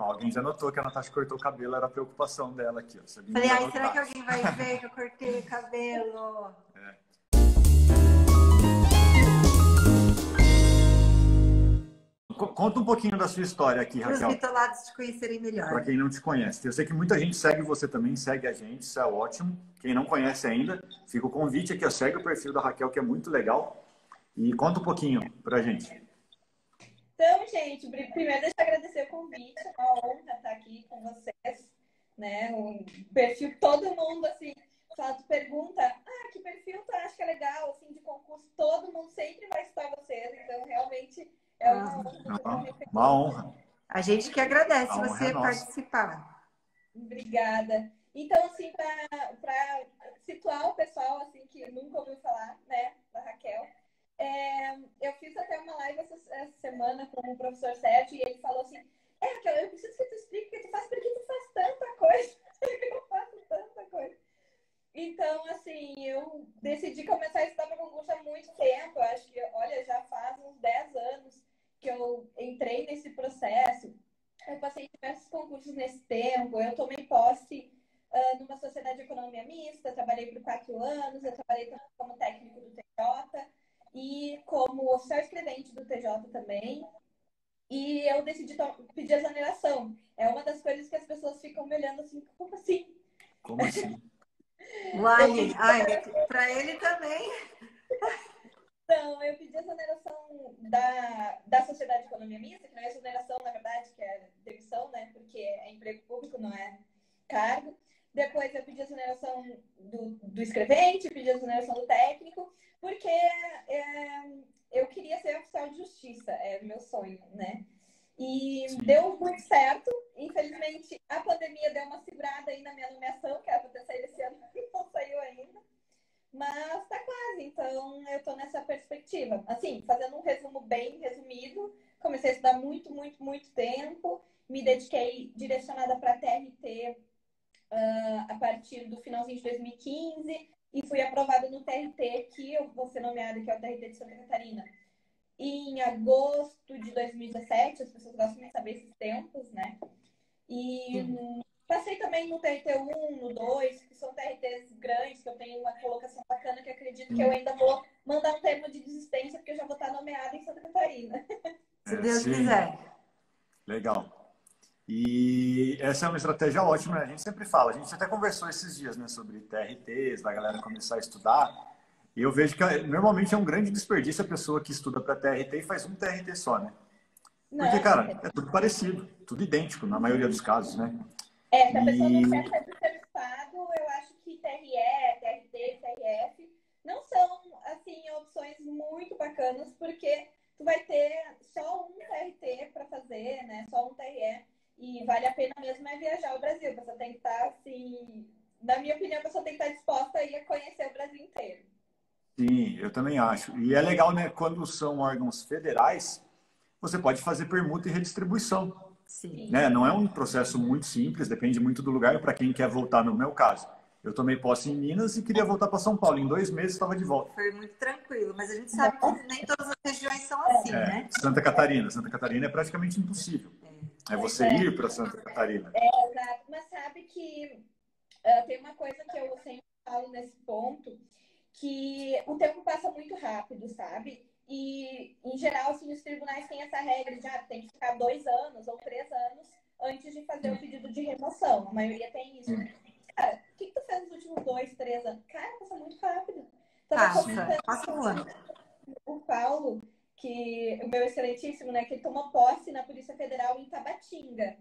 Ó, alguém já notou que a Natasha cortou o cabelo, era a preocupação dela aqui. Ó. Falei, ai, será que alguém vai ver que eu cortei o cabelo? Conta um pouquinho da sua história aqui, Para os Raquel. bitolados te conhecerem melhor. Para quem não te conhece. Eu sei que muita gente segue você também, segue a gente, isso é ótimo. Quem não conhece ainda, fica o convite aqui, ó, segue o perfil da Raquel, que é muito legal. E conta um pouquinho pra gente. Então, gente, primeiro deixa eu agradecer o convite, é uma honra estar aqui com vocês, né? O perfil, todo mundo, assim, só pergunta, que perfil tu acha que é legal, assim, de concurso, todo mundo sempre vai estar vocês, então realmente é uma honra. Uma honra. A gente que agradece A você participar. Obrigada. Então, assim, para situar o pessoal, assim, que nunca ouviu falar, né, da Raquel, eu fiz até uma live essa semana com o professor Sérgio e ele falou assim, Raquel, eu preciso que tu explique o que tu faz, porque tu faz tanta coisa. Eu faço tanta coisa. Então, assim, eu decidi começar a estudar para concurso há muito tempo. Eu acho que, olha, já faz uns 10 anos que eu entrei nesse processo. Eu passei diversos concursos nesse tempo. Eu tomei posse numa sociedade de economia mista, trabalhei por 4 anos, eu trabalhei como técnico do TJ e como oficial escrevente do TJ também. E eu decidi pedir exoneração. É uma das coisas que as pessoas ficam me olhando assim, como assim? Como assim? Para ele também. Então, eu pedi exoneração da Sociedade de Economia Mista, que não é exoneração, na verdade, que é demissão, né? Porque é emprego público, não é cargo. Depois eu pedi exoneração do escrevente, pedi exoneração do técnico, porque eu queria ser oficial de justiça, é o meu sonho, né? E deu muito certo. Infelizmente, a pandemia deu uma segurada aí na minha nomeação, que era para ter saído esse ano, não saiu ainda. Mas tá quase, então eu tô nessa perspectiva. Assim, fazendo um resumo bem resumido, comecei a estudar muito, muito, muito tempo, me dediquei direcionada para TRT a partir do finalzinho de 2015 e fui aprovada no TRT, que eu vou ser nomeada, que é o TRT de Santa Catarina, em agosto de 2017. As pessoas gostam de saber esses tempos, né? E passei também no TRT1, no 2, que são TRTs grandes, que eu tenho uma colocação bacana, que acredito que eu ainda vou mandar um termo de desistência, porque eu já vou estar nomeada em Santa Catarina. Se Deus quiser. Legal. E essa é uma estratégia ótima, né? A gente sempre fala, a gente até conversou esses dias, né, sobre TRTs, da galera começar a estudar, e eu vejo que normalmente é um grande desperdício a pessoa que estuda para TRT e faz um TRT só, né? Porque, cara, é tudo parecido, tudo idêntico, na maioria dos casos, né? Se a pessoa não quer ser do seu estado, eu acho que TRE, TRT, TRF não são, assim, opções muito bacanas, porque tu vai ter só um TRT para fazer, né? Só um TRE. E vale a pena mesmo viajar o Brasil. A pessoa tem que estar, assim... Na minha opinião, a pessoa tem que estar disposta a ir a conhecer o Brasil inteiro. Sim, eu também acho. E é legal, né? Quando são órgãos federais, você pode fazer permuta e redistribuição. Sim. Né? Não é um processo muito simples, depende muito do lugar. Para quem quer voltar, no meu caso, eu tomei posse em Minas e queria voltar para São Paulo. Em 2 meses estava de volta. Foi muito tranquilo, mas a gente sabe que nem todas as regiões são assim, né? Santa Catarina é praticamente impossível. É você ir para Santa Catarina. Exato. Mas sabe que tem uma coisa que eu sempre falo nesse ponto, que o tempo passa muito rápido, sabe? E, em geral, assim, os tribunais têm essa regra de tem que ficar 2 anos ou 3 anos antes de fazer o pedido de remoção. A maioria tem isso. Cara, o que tu fez nos últimos 2, 3 anos? Cara, passa muito rápido. Passa um ano. O Paulo, que o meu excelentíssimo, né, que ele tomou posse na Polícia Federal em Tabatinga,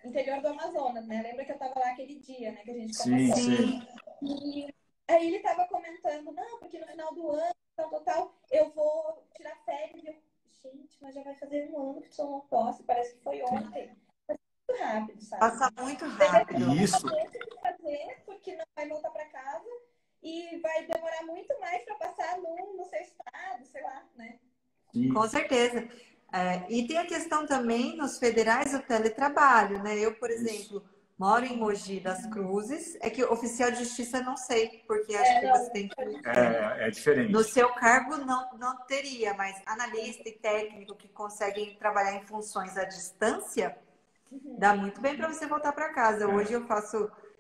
interior do Amazonas, né? Lembra que eu tava lá aquele dia, né, que a gente conversou? Sim. E aí ele tava comentando, não, porque no final do ano, tal, eu vou tirar férias. E eu, gente, mas já vai fazer 1 ano que tu tomou posse, parece que foi ontem. Passa muito rápido, sabe? Passa muito rápido. Isso. Fazer, porque não vai voltar para casa e vai demorar muito mais para passar no seu estado, sei lá, né? Sim. Com certeza. E tem a questão também nos federais do teletrabalho, né? Eu, por exemplo, moro em Mogi das Cruzes. É que oficial de justiça não sei, porque acho que você tem que... É diferente. No seu cargo não teria, mas analista e técnico que conseguem trabalhar em funções à distância, Dá muito bem para você voltar para casa. Hoje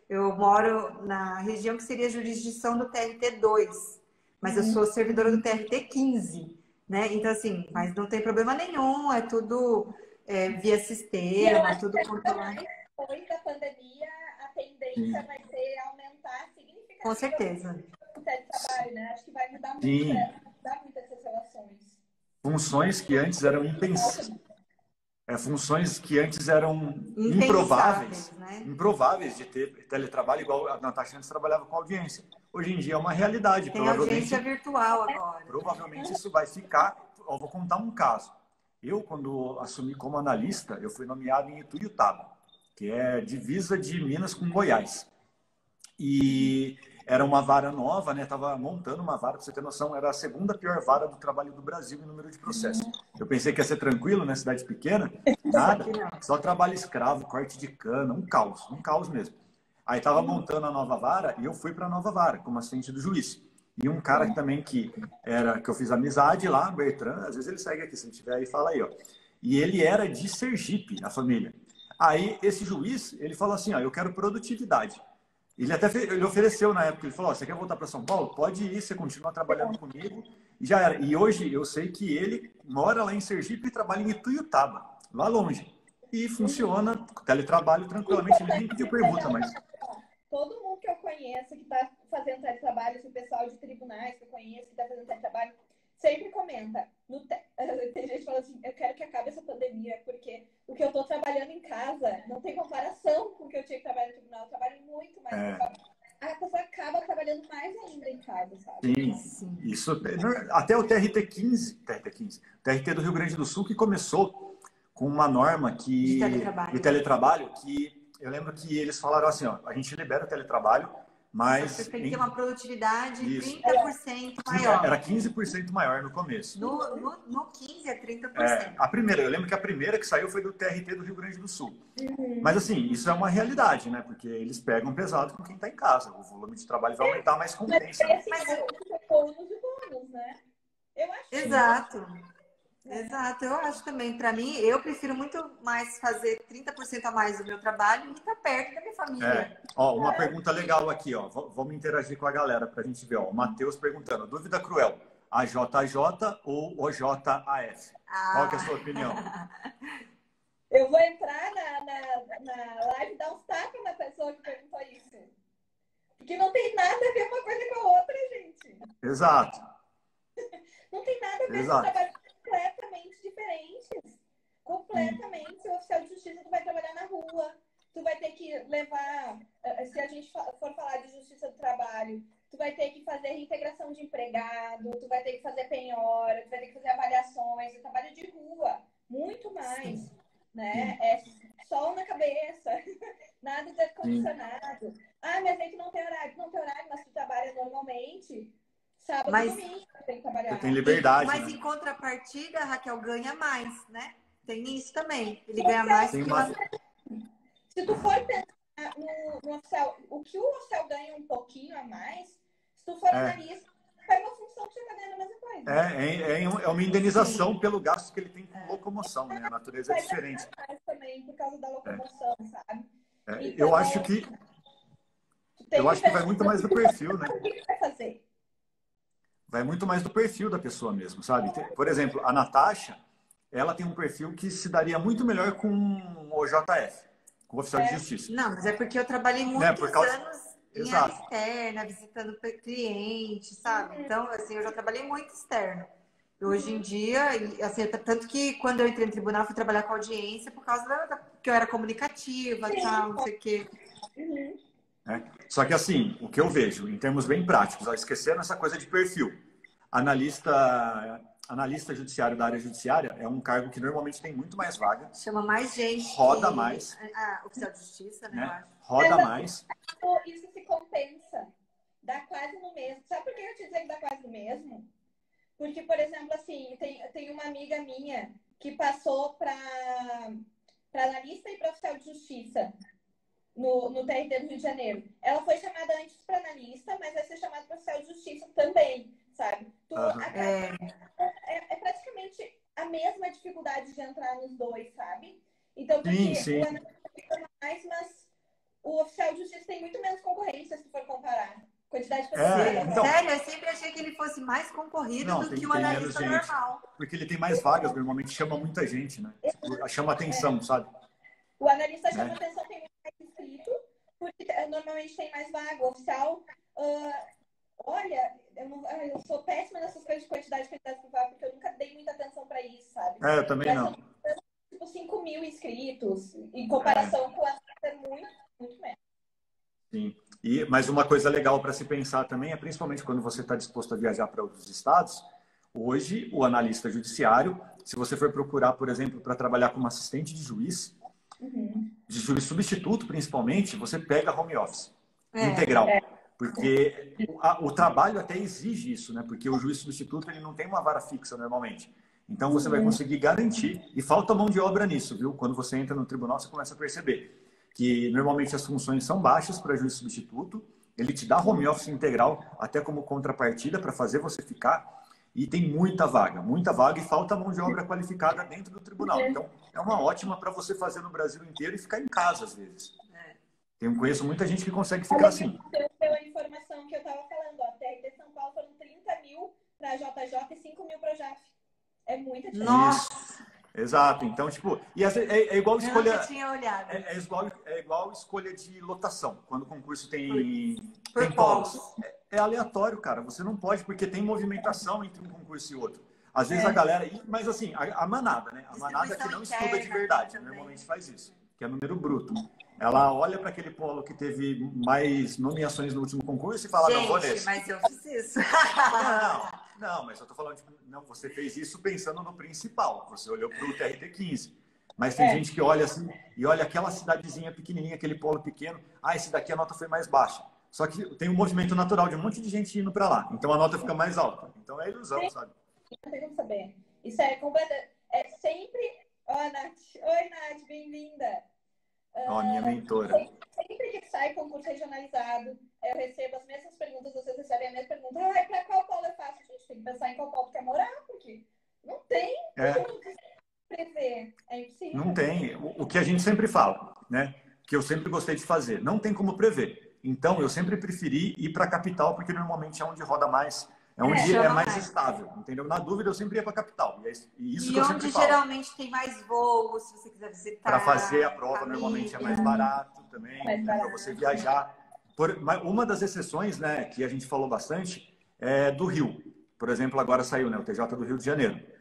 eu moro na região que seria a jurisdição do TRT2, mas eu sou servidora do TRT15, né? Então, assim, mas não tem problema nenhum, é tudo via E eu sistema, acho tudo que ainda controlado. mais depois da pandemia, a tendência Sim. vai ser aumentar Com significativamente certeza. o teletrabalho, né? Acho que vai Sim. mudar muito essas relações. Funções que antes eram funções que antes eram Impensáveis, né? improváveis de ter teletrabalho, igual a Natasha antes trabalhava com audiência. Hoje em dia é uma realidade. Tem audiência virtual agora. Provavelmente isso vai ficar. Eu vou contar um caso. Eu, quando assumi como analista, eu fui nomeado em Ituiutaba, que é divisa de Minas com Goiás. E era uma vara nova, né? Estava montando uma vara, para você ter noção, era a segunda pior vara do trabalho do Brasil em número de processos. Eu pensei que ia ser tranquilo, né? Cidade pequena, nada, só trabalho escravo, corte de cana, um caos mesmo. Aí estava montando a nova vara e eu fui para a nova vara, como assistente do juiz. E um cara também que eu fiz amizade lá, Bertrand, às vezes ele segue aqui, se ele tiver aí, fala aí, ó. E ele era de Sergipe, a família. Aí esse juiz, ele falou assim, ó, eu quero produtividade. Ele ofereceu na época, ele falou, você quer voltar para São Paulo? Pode ir, você continua trabalhando comigo. E já era. E hoje eu sei que ele mora lá em Sergipe e trabalha em Ituiutaba, lá longe. E funciona, teletrabalho tranquilamente, ele nem pediu permuta, mas... Todo mundo que eu conheço que está fazendo teletrabalho, esse pessoal de tribunais que eu conheço que está fazendo teletrabalho, sempre comenta. Tem gente que fala assim, eu quero que acabe essa pandemia, porque o que eu estou trabalhando em casa não tem comparação com o que eu tinha que trabalhar no tribunal. Eu trabalho muito mais. A pessoa acaba trabalhando mais ainda em casa, sabe? Sim, isso. Até o TRT15, o TRT do Rio Grande do Sul, que começou com uma norma De de teletrabalho, que eu lembro que eles falaram assim, ó, a gente libera o teletrabalho, mas... Você tem que ter uma produtividade Isso. 30% maior. Era 15% maior no começo. No 15 é 30%. Eu lembro que a primeira que saiu foi do TRT do Rio Grande do Sul. Mas assim, isso é uma realidade, né? Porque eles pegam pesado com quem está em casa. O volume de trabalho vai aumentar, mas compensa. Mas é bônus e bônus, né? Eu acho que Exato, eu acho também. Para mim, eu prefiro muito mais fazer 30% a mais do meu trabalho e estar perto da minha família. Ó, uma pergunta legal aqui, ó. Vamos interagir com a galera para a gente ver. Ó. O Matheus perguntando, dúvida cruel, AJJ ou OJAF? Qual que é a sua opinião? Eu vou entrar na live e dar uns tapas na pessoa que perguntou isso. Porque não tem nada a ver uma coisa com a outra, gente. Exato. Não tem nada a ver, são trabalhos completamente diferentes. Completamente. O oficial de justiça, tu vai trabalhar na rua, tu vai ter que levar, se a gente for falar de justiça do trabalho, tu vai ter que fazer reintegração de empregado, tu vai ter que fazer penhora, tu vai ter que fazer avaliações, é trabalho de rua, muito mais, né? É sol na cabeça, nada de ar-condicionado. Ah, mas aí tu não tem horário. Não tem horário, mas tu trabalha normalmente. Sábado e domingo tem que trabalhar. Você tem liberdade. Mas em contrapartida, a Raquel ganha mais, né? Tem isso também. Ele ganha mais que Se tu for pensar no oficial, o que o oficial ganha um pouquinho a mais, se tu for analista, faz uma função que você tá ganhando a mesma coisa. É uma indenização pelo gasto que ele tem com locomoção, né? A natureza é diferente. Também por causa da locomoção, sabe? Então, eu acho que vai muito mais do perfil, né? O que vai fazer? Vai muito mais do perfil da pessoa mesmo, sabe? Por exemplo, a Natasha, ela tem um perfil que se daria muito melhor com o OJF, com o oficial de justiça. Não, mas é porque eu trabalhei muitos anos em área externa, visitando clientes, sabe? Então, assim, eu já trabalhei muito externo. E hoje em dia, assim, tanto que quando eu entrei no tribunal, eu fui trabalhar com audiência por causa que eu era comunicativa, tal, não sei o quê. Só que assim, o que eu vejo, em termos bem práticos, esquecendo essa coisa de perfil, analista judiciário da área judiciária é um cargo que normalmente tem muito mais vaga. Chama mais gente. Roda mais. Oficial de justiça, né? Eu acho. Roda mais. Isso se compensa. Dá quase no mesmo. Sabe por que eu te dizer que dá quase no mesmo? Porque, por exemplo, assim, tem uma amiga minha que passou para analista e para oficial de justiça no TRT do Rio de Janeiro. Ela foi chamada antes para analista, mas vai ser chamada para oficial de justiça também, sabe? É praticamente a mesma dificuldade de entrar nos dois, sabe? Então, porque sim. o analista fica mais, mas o oficial de justiça tem muito menos concorrência, se for comparar. Quantidade de pessoas. Então, sério, eu sempre achei que ele fosse mais concorrido do que o analista normal. Porque ele tem mais vagas, normalmente chama muita gente, né? Chama atenção, sabe? O analista chama atenção, tem muito mais inscrito, porque normalmente tem mais vaga. O oficial, olha, eu sou péssima nessas coisas de quantidade de candidatos por vaga, porque eu nunca dei muita atenção para isso, sabe? Eu também mas não. Tipo, 5 mil inscritos, em comparação com a é muito, muito menos. Sim. Mas uma coisa legal para se pensar também é, principalmente quando você está disposto a viajar para outros estados, hoje o analista judiciário, se você for procurar, por exemplo, para trabalhar como assistente de juiz substituto principalmente, você pega home office integral. Porque o trabalho até exige isso, né? Porque o juiz substituto ele não tem uma vara fixa normalmente. Então você vai conseguir garantir, e falta mão de obra nisso, viu? Quando você entra no tribunal, você começa a perceber que normalmente as funções são baixas para juiz substituto, ele te dá home office integral até como contrapartida para fazer você ficar, e tem muita vaga e falta mão de obra qualificada dentro do tribunal. Então é uma ótima para você fazer no Brasil inteiro e ficar em casa às vezes. Eu conheço muita gente que consegue ficar assim. Pela informação que eu estava falando, a TRT São Paulo foram 30 mil para a JJ e 5 mil para a JAF. É muita diferença. Nossa! Exato. Então, tipo, e é igual escolha. Eu tinha olhado. É igual escolha de lotação. Quando o concurso tem polos. É aleatório, cara. Você não pode, porque tem movimentação entre um concurso e outro. Às vezes a galera. Mas assim, a manada, né? A manada que não estuda de verdade, normalmente faz isso, que é número bruto. Ela olha para aquele polo que teve mais nomeações no último concurso e fala, não, vou nesse. Mas eu fiz isso. Não, mas eu tô falando, tipo, não, você fez isso pensando no principal. Você olhou para o TRT-15. Mas tem gente que olha assim, e olha aquela cidadezinha pequenininha, aquele polo pequeno. Esse daqui a nota foi mais baixa. Só que tem um movimento natural de um monte de gente indo para lá. Então a nota fica mais alta. Então é ilusão, sabe? Não tem como saber. Isso é completa. É sempre... Nath. Oi, Nath, bem-vinda. Minha mentora. Sempre que sai concurso regionalizado, eu recebo as mesmas perguntas, vocês recebem a mesma pergunta. Para qual polo eu faço? Gente, tem que pensar em qual polo quer morar, porque não tem como prever. É impossível. Não tem. O que a gente sempre fala, né? Que eu sempre gostei de fazer. Não tem como prever. Então, eu sempre preferi ir para a capital, porque normalmente é onde roda mais, é onde é mais estável, entendeu? Na dúvida, eu sempre ia para a capital. E isso que eu sempre falo. E onde geralmente tem mais voos, se você quiser visitar. Para fazer a prova, normalmente é mais barato também, né, para você viajar. Uma das exceções, né, que a gente falou bastante, é do Rio. Por exemplo, agora saiu, né, o TJ do Rio de Janeiro.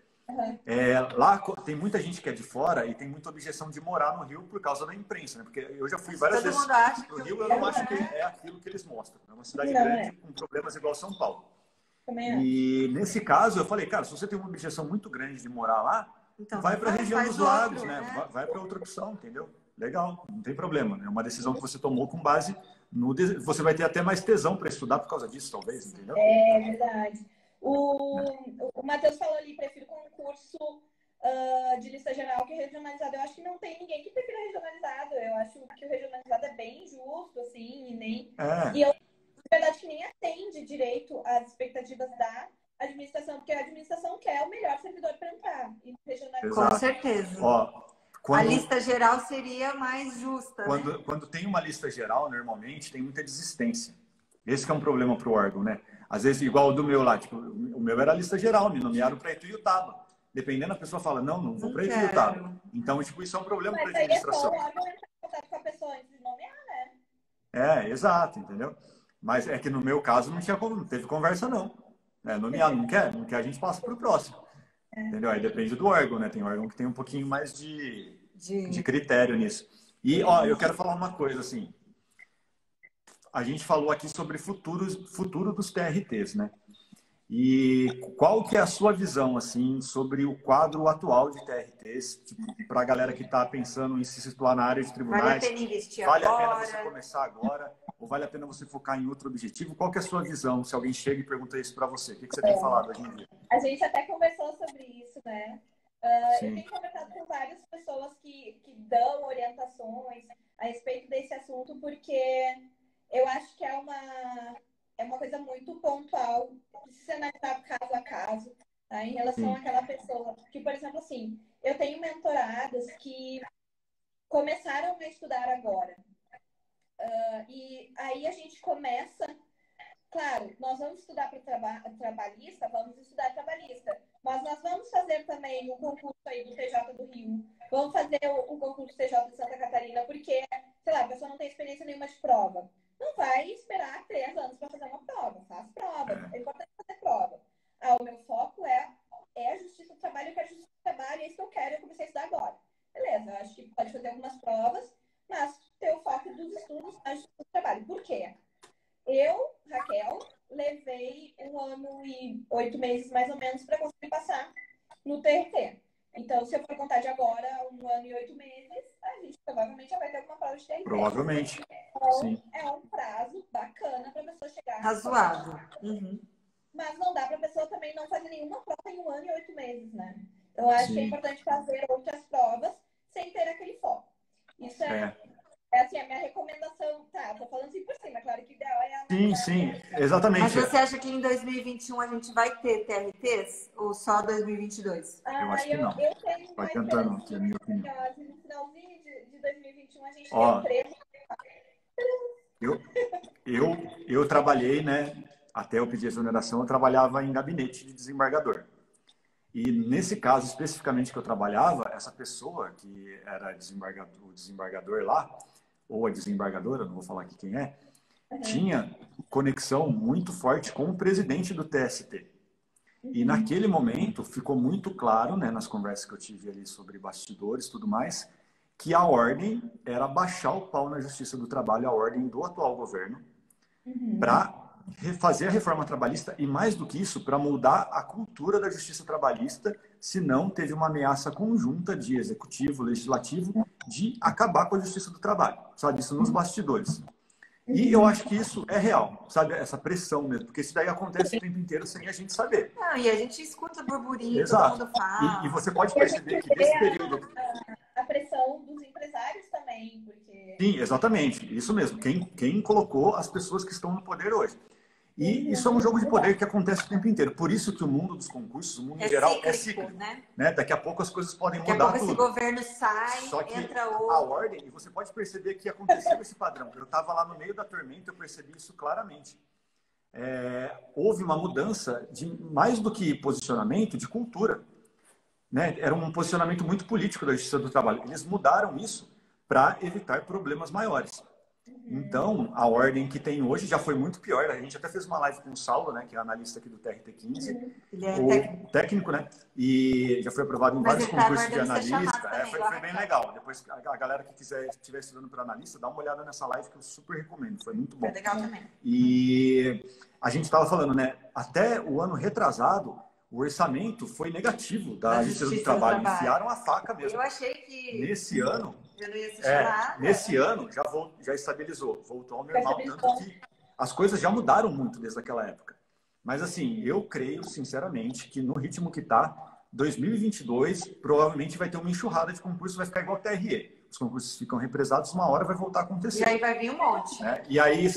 Lá tem muita gente que é de fora e tem muita objeção de morar no Rio por causa da imprensa, né? Porque eu já fui várias vezes no Rio, eu não acho que é aquilo que eles mostram. É uma cidade grande com problemas igual São Paulo. E nesse caso eu falei, cara, se você tem uma objeção muito grande de morar lá, então, vai para a região dos lagos, né? Vai para outra opção, entendeu? Legal, não tem problema, né? É uma decisão que você tomou com base no... Você vai ter até mais tesão para estudar por causa disso, talvez, entendeu? É verdade. O Matheus falou ali, prefiro concurso de lista geral que regionalizado. Eu acho que não tem ninguém que prefira regionalizado. Eu acho que o regionalizado é bem justo, assim, e nem... E eu, na verdade, que nem atende direito às expectativas da administração, porque a administração quer o melhor servidor para entrar. E regionalizado... Com certeza. A lista geral seria mais justa. Quando tem uma lista geral, normalmente, tem muita desistência. Esse que é um problema para o órgão, né? Às vezes, igual o do meu lá, tipo, o meu era lista geral, me nomearam para Ituiutaba. Dependendo, a pessoa fala, não vou para Ituiutaba. Então, tipo, isso é um problema para a administração. Mas aí é só o órgão entrar em contato com a pessoa antes de nomear, né? Exato, entendeu? Mas é que no meu caso não teve conversa, não. Nomear, não quer, a gente passa para o próximo. Entendeu? Aí depende do órgão, né? Tem órgão que tem um pouquinho mais de critério nisso. E, eu quero falar uma coisa, assim. A gente falou aqui sobre futuro dos TRTs, né? E qual que é a sua visão, assim, sobre o quadro atual de TRTs, tipo, para a galera que está pensando em se situar na área de tribunais? Vale a pena investir agora? Vale a pena você começar agora? Ou vale a pena você focar em outro objetivo? Qual que é a sua visão, se alguém chega e pergunta isso para você? O que você tem falado hoje em dia? A gente até conversou sobre isso, né? Eu tenho conversado com várias pessoas que dão orientações a respeito desse assunto, porque eu acho que é uma coisa muito pontual, precisa ser analisado caso a caso, tá? Em relação àquela pessoa. Que, por exemplo, assim, eu tenho mentoradas que começaram a estudar agora. E aí a gente começa... Claro, nós vamos estudar para trabalhista, vamos estudar trabalhista, mas nós vamos fazer também o concurso aí do TJ do Rio, vamos fazer o concurso TJ de Santa Catarina, porque, sei lá, a pessoa não tem experiência nenhuma de prova. Não vai esperar 3 anos para fazer uma prova, faz prova, é importante fazer prova. O meu foco é a justiça do trabalho, eu quero justiça do trabalho, é isso que eu quero, eu comecei a estudar agora. Beleza, eu acho que pode fazer algumas provas, mas ter o foco dos estudos na justiça do trabalho. Por quê? Eu, Raquel, levei 1 ano e 8 meses, mais ou menos, para conseguir passar no TRT. Então, se eu for contar de agora, 1 ano e 8 meses, a gente provavelmente já vai ter alguma prova de TRT. Provavelmente. Então, sim. É um prazo bacana para a pessoa chegar. Razoável. Mas não dá para a pessoa também não fazer nenhuma prova em 1 ano e 8 meses, né? Então, eu acho que é importante fazer outras provas sem ter aquele foco. Isso é assim, a minha recomendação, tá, tô falando assim por cima, claro que o ideal é a... Sim, exatamente. Mas você acha que em 2021 a gente vai ter TRTs ou só 2022? Eu acho que não. Eu tenho Vai uma tentando, esperança que é a minha opinião. no finalzinho de 2021 a gente tem um preço. Eu trabalhei, né, até eu pedir exoneração, eu trabalhava em gabinete de desembargador. E nesse caso especificamente que eu trabalhava, essa pessoa que era o desembargador lá, ou a desembargadora, não vou falar aqui quem é, tinha conexão muito forte com o presidente do TST. E naquele momento ficou muito claro, né, nas conversas que eu tive ali sobre bastidores e tudo mais, que a ordem era baixar o pau na Justiça do Trabalho, a ordem do atual governo, para fazer a reforma trabalhista e, mais do que isso, para mudar a cultura da justiça trabalhista, se não teve uma ameaça conjunta de executivo, legislativo, de acabar com a justiça do trabalho, sabe? Isso nos bastidores. E eu acho que isso é real, sabe? Essa pressão mesmo, porque isso daí acontece o tempo inteiro sem a gente saber. Não, e a gente escuta burburinho, Exato. todo mundo fala. E você pode perceber que nesse período... A pressão dos empresários também, porque... Sim, exatamente. Isso mesmo. Quem colocou as pessoas que estão no poder hoje. E isso é um jogo de poder que acontece o tempo inteiro. Por isso que o mundo dos concursos, o mundo em geral, é cíclico. Né? Daqui a pouco as coisas podem mudar tudo. Daqui a pouco esse governo sai, só que entra outro. a ordem, e você pode perceber que aconteceu esse padrão. Eu estava lá no meio da tormenta, eu percebi isso claramente. Houve uma mudança de mais do que posicionamento, de cultura. Né? Era um posicionamento muito político da Justiça do Trabalho. Eles mudaram isso para evitar problemas maiores. Então, a ordem que tem hoje já foi muito pior. A gente até fez uma live com o Saulo, né, que é analista aqui do TRT15. Ele é técnico, né? E já foi aprovado em vários concursos de analista. Foi bem legal. Depois, a galera que estiver estudando para analista, dá uma olhada nessa live que eu super recomendo. Foi muito bom. Foi legal também. E a gente estava falando, né? Até o ano retrasado, o orçamento foi negativo da Justiça do Trabalho. Enfiaram a faca mesmo. Eu achei que... Nesse ano... Eu não ia assistir nada. Nesse ano já estabilizou. Voltou ao normal, tanto que as coisas já mudaram muito desde aquela época. Mas, assim, eu creio, sinceramente, que no ritmo que está, 2022 provavelmente vai ter uma enxurrada de concursos, vai ficar igual o TRE. Os concursos ficam represados, uma hora vai voltar a acontecer. E aí vai vir um monte. Né? E aí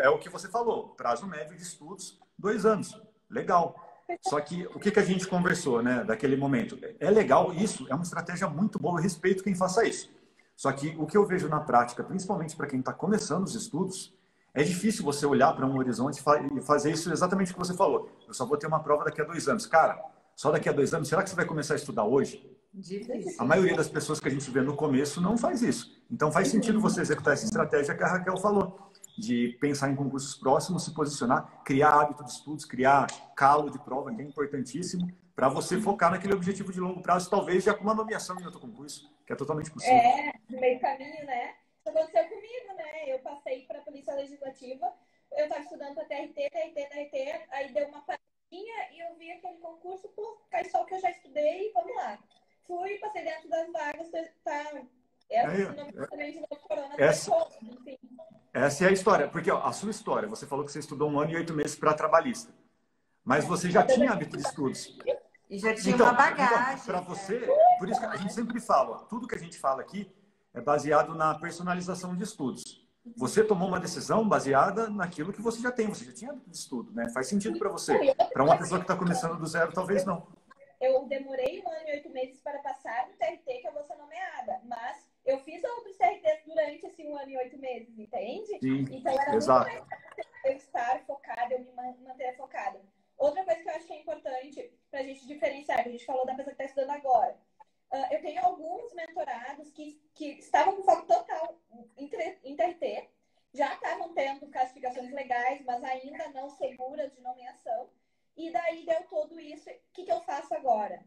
é o que você falou, prazo médio de estudos, 2 anos. Legal. Só que o que a gente conversou, né, daquele momento? É legal isso, é uma estratégia muito boa, eu respeito quem faça isso. Só que o que eu vejo na prática, principalmente para quem está começando os estudos, é difícil você olhar para um horizonte e fazer isso exatamente o que você falou. Eu só vou ter uma prova daqui a 2 anos. Cara, só daqui a 2 anos, será que você vai começar a estudar hoje? Difícil. A maioria das pessoas que a gente vê no começo não faz isso. Então faz sentido você executar essa estratégia que a Raquel falou, de pensar em concursos próximos, se posicionar, criar hábito de estudos, criar calo de prova, que é importantíssimo, para você focar naquele objetivo de longo prazo, talvez já com uma nomeação em outro concurso, que é totalmente possível. No meio do caminho, né? Isso aconteceu comigo, né? Eu passei para a Polícia Legislativa, eu estava estudando para TRT, aí deu uma paradinha e eu vi aquele concurso, pô, cai só o que eu já estudei, vamos lá. Fui, passei dentro das vagas, Essa é a história, porque ó, a sua história, você falou que você estudou 1 ano e 8 meses para trabalhista, mas você já tinha hábito de estudos. E já tinha uma bagagem. Para você, por isso que a gente sempre fala, tudo que a gente fala aqui é baseado na personalização de estudos. Você tomou uma decisão baseada naquilo que você já tem, você já tinha hábito de estudo, né? Faz sentido para você. Para uma pessoa que está começando do zero, talvez não. Eu demorei 1 ano e 8 meses para passar no TRT, que eu vou ser nomeada, mas Eu fiz outros TRTs durante assim, 1 ano e 8 meses, entende? Sim, então era exato. muito mais fácil eu estar focada, eu me manter focada. Outra coisa que eu acho que é importante para a gente diferenciar, que a gente falou da pessoa que está estudando agora. Eu tenho alguns mentorados que estavam com foco total em TRT, já estavam tendo classificações legais, mas ainda não seguras de nomeação. E daí deu tudo isso. O que eu faço agora?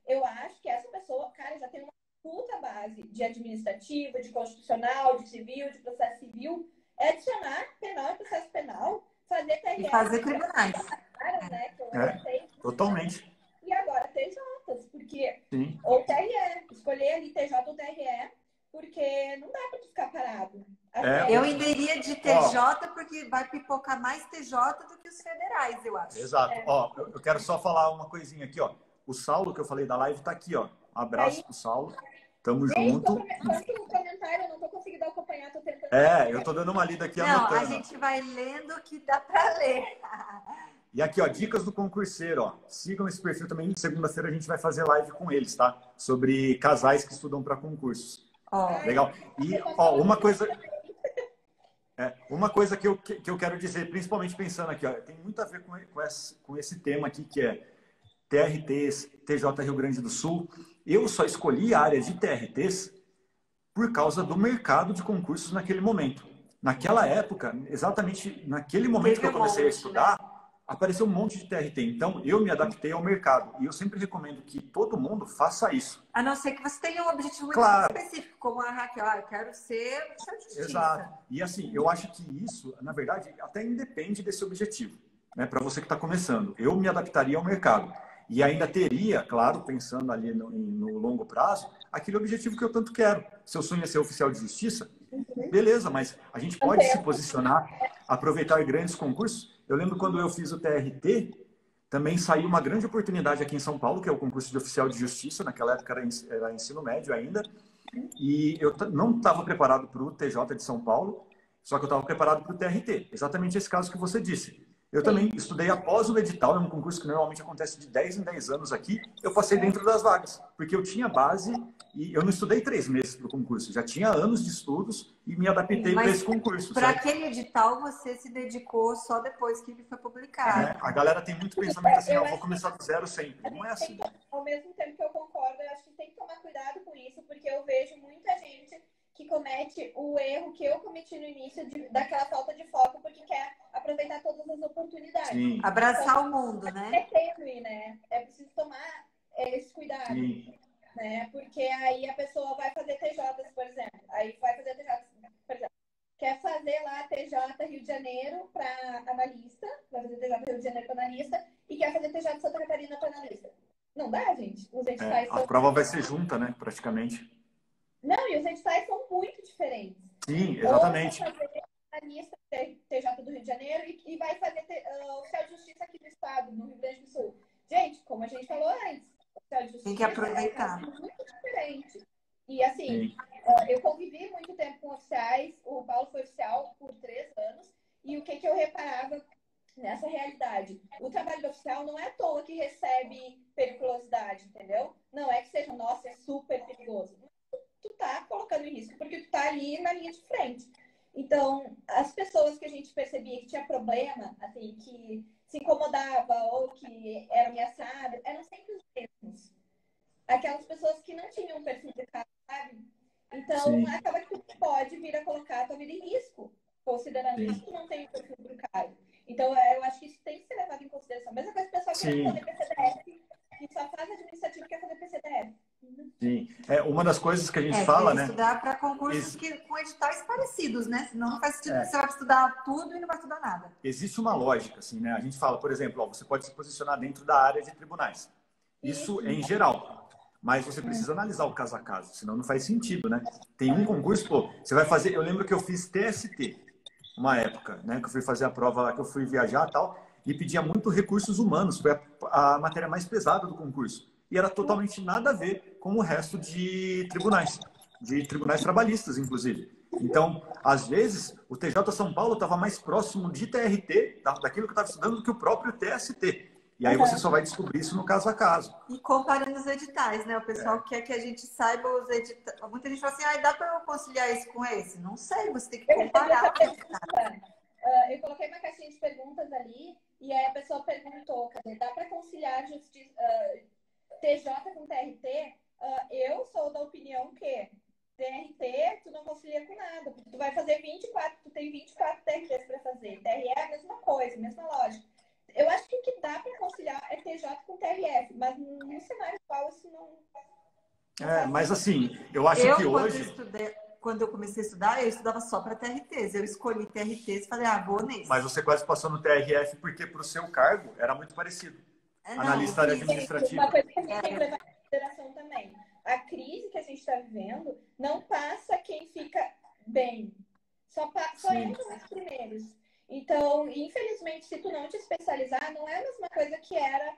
Eu acho que essa pessoa, cara, já tem uma puta base de administrativo, de constitucional, de civil, de processo civil. É adicionar penal e processo penal, fazer TRE. E fazer tribunais. Né, que eu totalmente. E agora TJs, porque Sim. ou TRE, escolher ali TJ ou TRE, porque não dá para ficar parado. Eu ainda iria de TJ, porque vai pipocar mais TJ do que os federais, eu acho. Exato. Eu quero só falar uma coisinha aqui, ó. O Saulo, que eu falei da live, tá aqui, ó. Abraço pro Saulo. Tamo junto. Tanto comentário, eu não tô conseguindo acompanhar, tô tentando. Eu tô dando uma lida aqui, não, anotando. A gente vai lendo o que dá para ler. E aqui, ó, dicas do concurseiro, ó. Sigam esse perfil também. Segunda-feira a gente vai fazer live com eles, tá? Sobre casais que estudam para concursos. Legal. E, uma coisa que eu quero dizer, principalmente pensando aqui, ó, tem muito a ver com esse tema aqui, que é TRTs, TJ Rio Grande do Sul. Eu só escolhi a área de TRTs por causa do mercado de concursos naquele momento. Naquela época, exatamente naquele momento que eu comecei a estudar, apareceu um monte de TRT. Então, eu me adaptei ao mercado. E eu sempre recomendo que todo mundo faça isso. A não ser que você tenha um objetivo muito específico, como a Raquel. Eu quero ser oficial de justiça. Exato. E assim, eu acho que isso, na verdade, até independe desse objetivo. Né? Para você que está começando. Eu me adaptaria ao mercado. E ainda teria, claro, pensando ali no longo prazo, aquele objetivo que eu tanto quero. Se eu sonho é ser oficial de justiça, beleza, mas a gente pode se posicionar, aproveitar grandes concursos. Eu lembro quando eu fiz o TRT, também saiu uma grande oportunidade aqui em São Paulo, que é o concurso de oficial de justiça. Naquela época era ensino médio ainda. E eu não estava preparado para o TJ de São Paulo, só que eu estava preparado para o TRT. Exatamente esse caso que você disse. Eu também estudei após o edital, é um concurso que normalmente acontece de 10 em 10 anos aqui. Eu passei dentro das vagas, porque eu tinha base e eu não estudei 3 meses para o concurso. Já tinha anos de estudos e me adaptei para esse concurso. Para aquele edital, você se dedicou só depois que ele foi publicado. A galera tem muito pensamento assim, eu vou começar do zero sempre. Não é assim. Ao mesmo tempo que eu concordo, eu acho que tem que tomar cuidado com isso, porque eu vejo muita gente que comete o erro que eu cometi no início daquela falta de foco, porque quer aproveitar todas as oportunidades. Sim. Abraçar o mundo, né? É tênue, né? É preciso tomar esse cuidado. Sim. Né? Porque aí a pessoa vai fazer TJs, por exemplo. Aí vai fazer TJs, por exemplo. Quer fazer lá TJ Rio de Janeiro para analista, vai fazer TJ Rio de Janeiro para analista, e quer fazer TJ de Santa Catarina para analista. Não dá, gente. Os editais a prova vai ser junta, né? Praticamente. Não, e os editais são muito diferentes. Sim, exatamente. Ou vai fazer analista TJ do Rio de Janeiro e vai fazer oficial de justiça aqui do estado, no Rio Grande do Sul. Gente, como a gente falou antes, oficial de justiça tem que aproveitar. É muito diferente. E assim, eu convivi muito tempo com oficiais, o Paulo foi oficial por 3 anos, e o que eu reparava nessa realidade? O trabalho do oficial não é à toa que recebe periculosidade, entendeu? Não é que seja, nossa, é super perigoso. Tu tá colocando em risco, porque tu tá ali na linha de frente. Então, as pessoas que a gente percebia que tinha problema, assim, que se incomodava ou que eram ameaçadas, eram sempre os mesmos. Aquelas pessoas que não tinham um perfil de cargo, sabe? Então, Sim. acaba que tu pode vir a colocar a tua vida em risco, considerando isso, tu não tem um perfil para o cargo. Então, eu acho que isso tem que ser levado em consideração. Mesma coisa, o pessoal que quer fazer PCDF, que só faz administrativo e quer fazer PCDF. Sim. Uma das coisas que a gente fala, né? Estudar para concursos com editais parecidos, né? Senão não faz sentido que você vai estudar tudo e não vai estudar nada. Existe uma lógica, assim, né? A gente fala, por exemplo, você pode se posicionar dentro da área de tribunais. Isso é em geral. Mas você precisa analisar o caso a caso, senão não faz sentido, né? Tem um concurso, você vai fazer... Eu lembro que eu fiz TST, uma época, né? Que eu fui fazer a prova lá, que eu fui viajar e tal, e pedia muito recursos humanos, foi a matéria mais pesada do concurso. E era totalmente nada a ver com o resto de tribunais trabalhistas, inclusive. Então, às vezes, o TJ São Paulo estava mais próximo de TRT, daquilo que eu estava estudando, do que o próprio TST. E aí você só vai descobrir isso no caso a caso. E comparando os editais, né? O pessoal quer que a gente saiba os editais. Muita gente fala assim, dá para eu conciliar isso com esse? Não sei, você tem que comparar. Eu coloquei uma caixinha de perguntas ali e aí a pessoa perguntou, dá para conciliar TJ com TRT? Eu sou da opinião que TRT tu não concilia com nada, porque tu vai fazer 24, tu tem 24 TRTs para fazer. TRE é a mesma coisa, mesma lógica. Eu acho que o que dá para conciliar é TJ com TRF, mas no cenário atual isso não mas assim, eu acho que hoje... Quando eu comecei a estudar, eu estudava só para TRTs. Eu escolhi TRTs e falei, vou nesse. Mas você quase passou no TRF porque para o seu cargo era muito parecido. Analista administrativo. Uma coisa que a gente tem que levar em consideração também. A crise que a gente está vivendo não passa quem fica bem. Só entra nos primeiros. Então, infelizmente, se tu não te especializar, não é a mesma coisa que era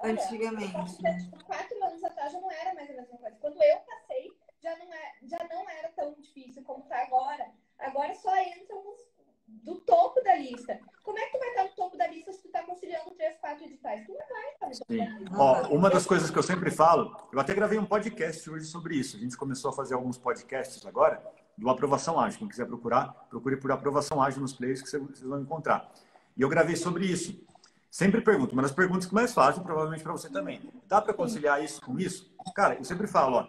antigamente. 4 anos atrás já não era mais a mesma coisa. Quando eu passei, já não era tão difícil como está agora. Agora só entram do topo da lista. Como é que tu vai estar no topo da lista se tu está conciliando 3, 4 editais? Tu não vai estar no topo da lista. Uma das coisas que eu sempre falo, eu até gravei um podcast hoje sobre isso. A gente começou a fazer alguns podcasts agora do Aprovação Ágil. Quem quiser procurar, procure por Aprovação Ágil nos players que vocês vão encontrar. E eu gravei sobre isso. Sempre pergunto, uma das perguntas que mais fazem, provavelmente para você também. Dá para conciliar isso com isso? Cara, eu sempre falo,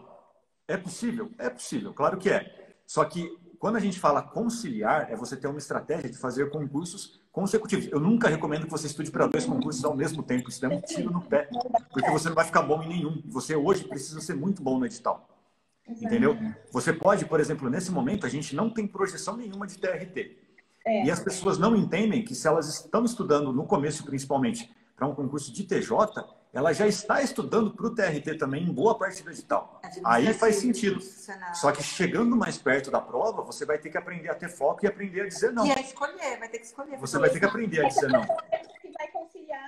é possível? É possível, claro que é. Só que quando a gente fala conciliar, é você ter uma estratégia de fazer concursos consecutivos. Eu nunca recomendo que você estude para 2 concursos ao mesmo tempo. Isso dá um tiro no pé, porque você não vai ficar bom em nenhum. Você hoje precisa ser muito bom no edital. Entendeu? Você pode, por exemplo, nesse momento, a gente não tem projeção nenhuma de TRT. E as pessoas não entendem que se elas estão estudando no começo, principalmente, para um concurso de TJ, ela já está estudando para o TRT também em boa parte do edital. Aí faz sentido. Só que chegando mais perto da prova, você vai ter que aprender a ter foco e aprender a dizer não. E a escolher, vai ter que escolher. Você vai ter que aprender a dizer não. Que vai conciliar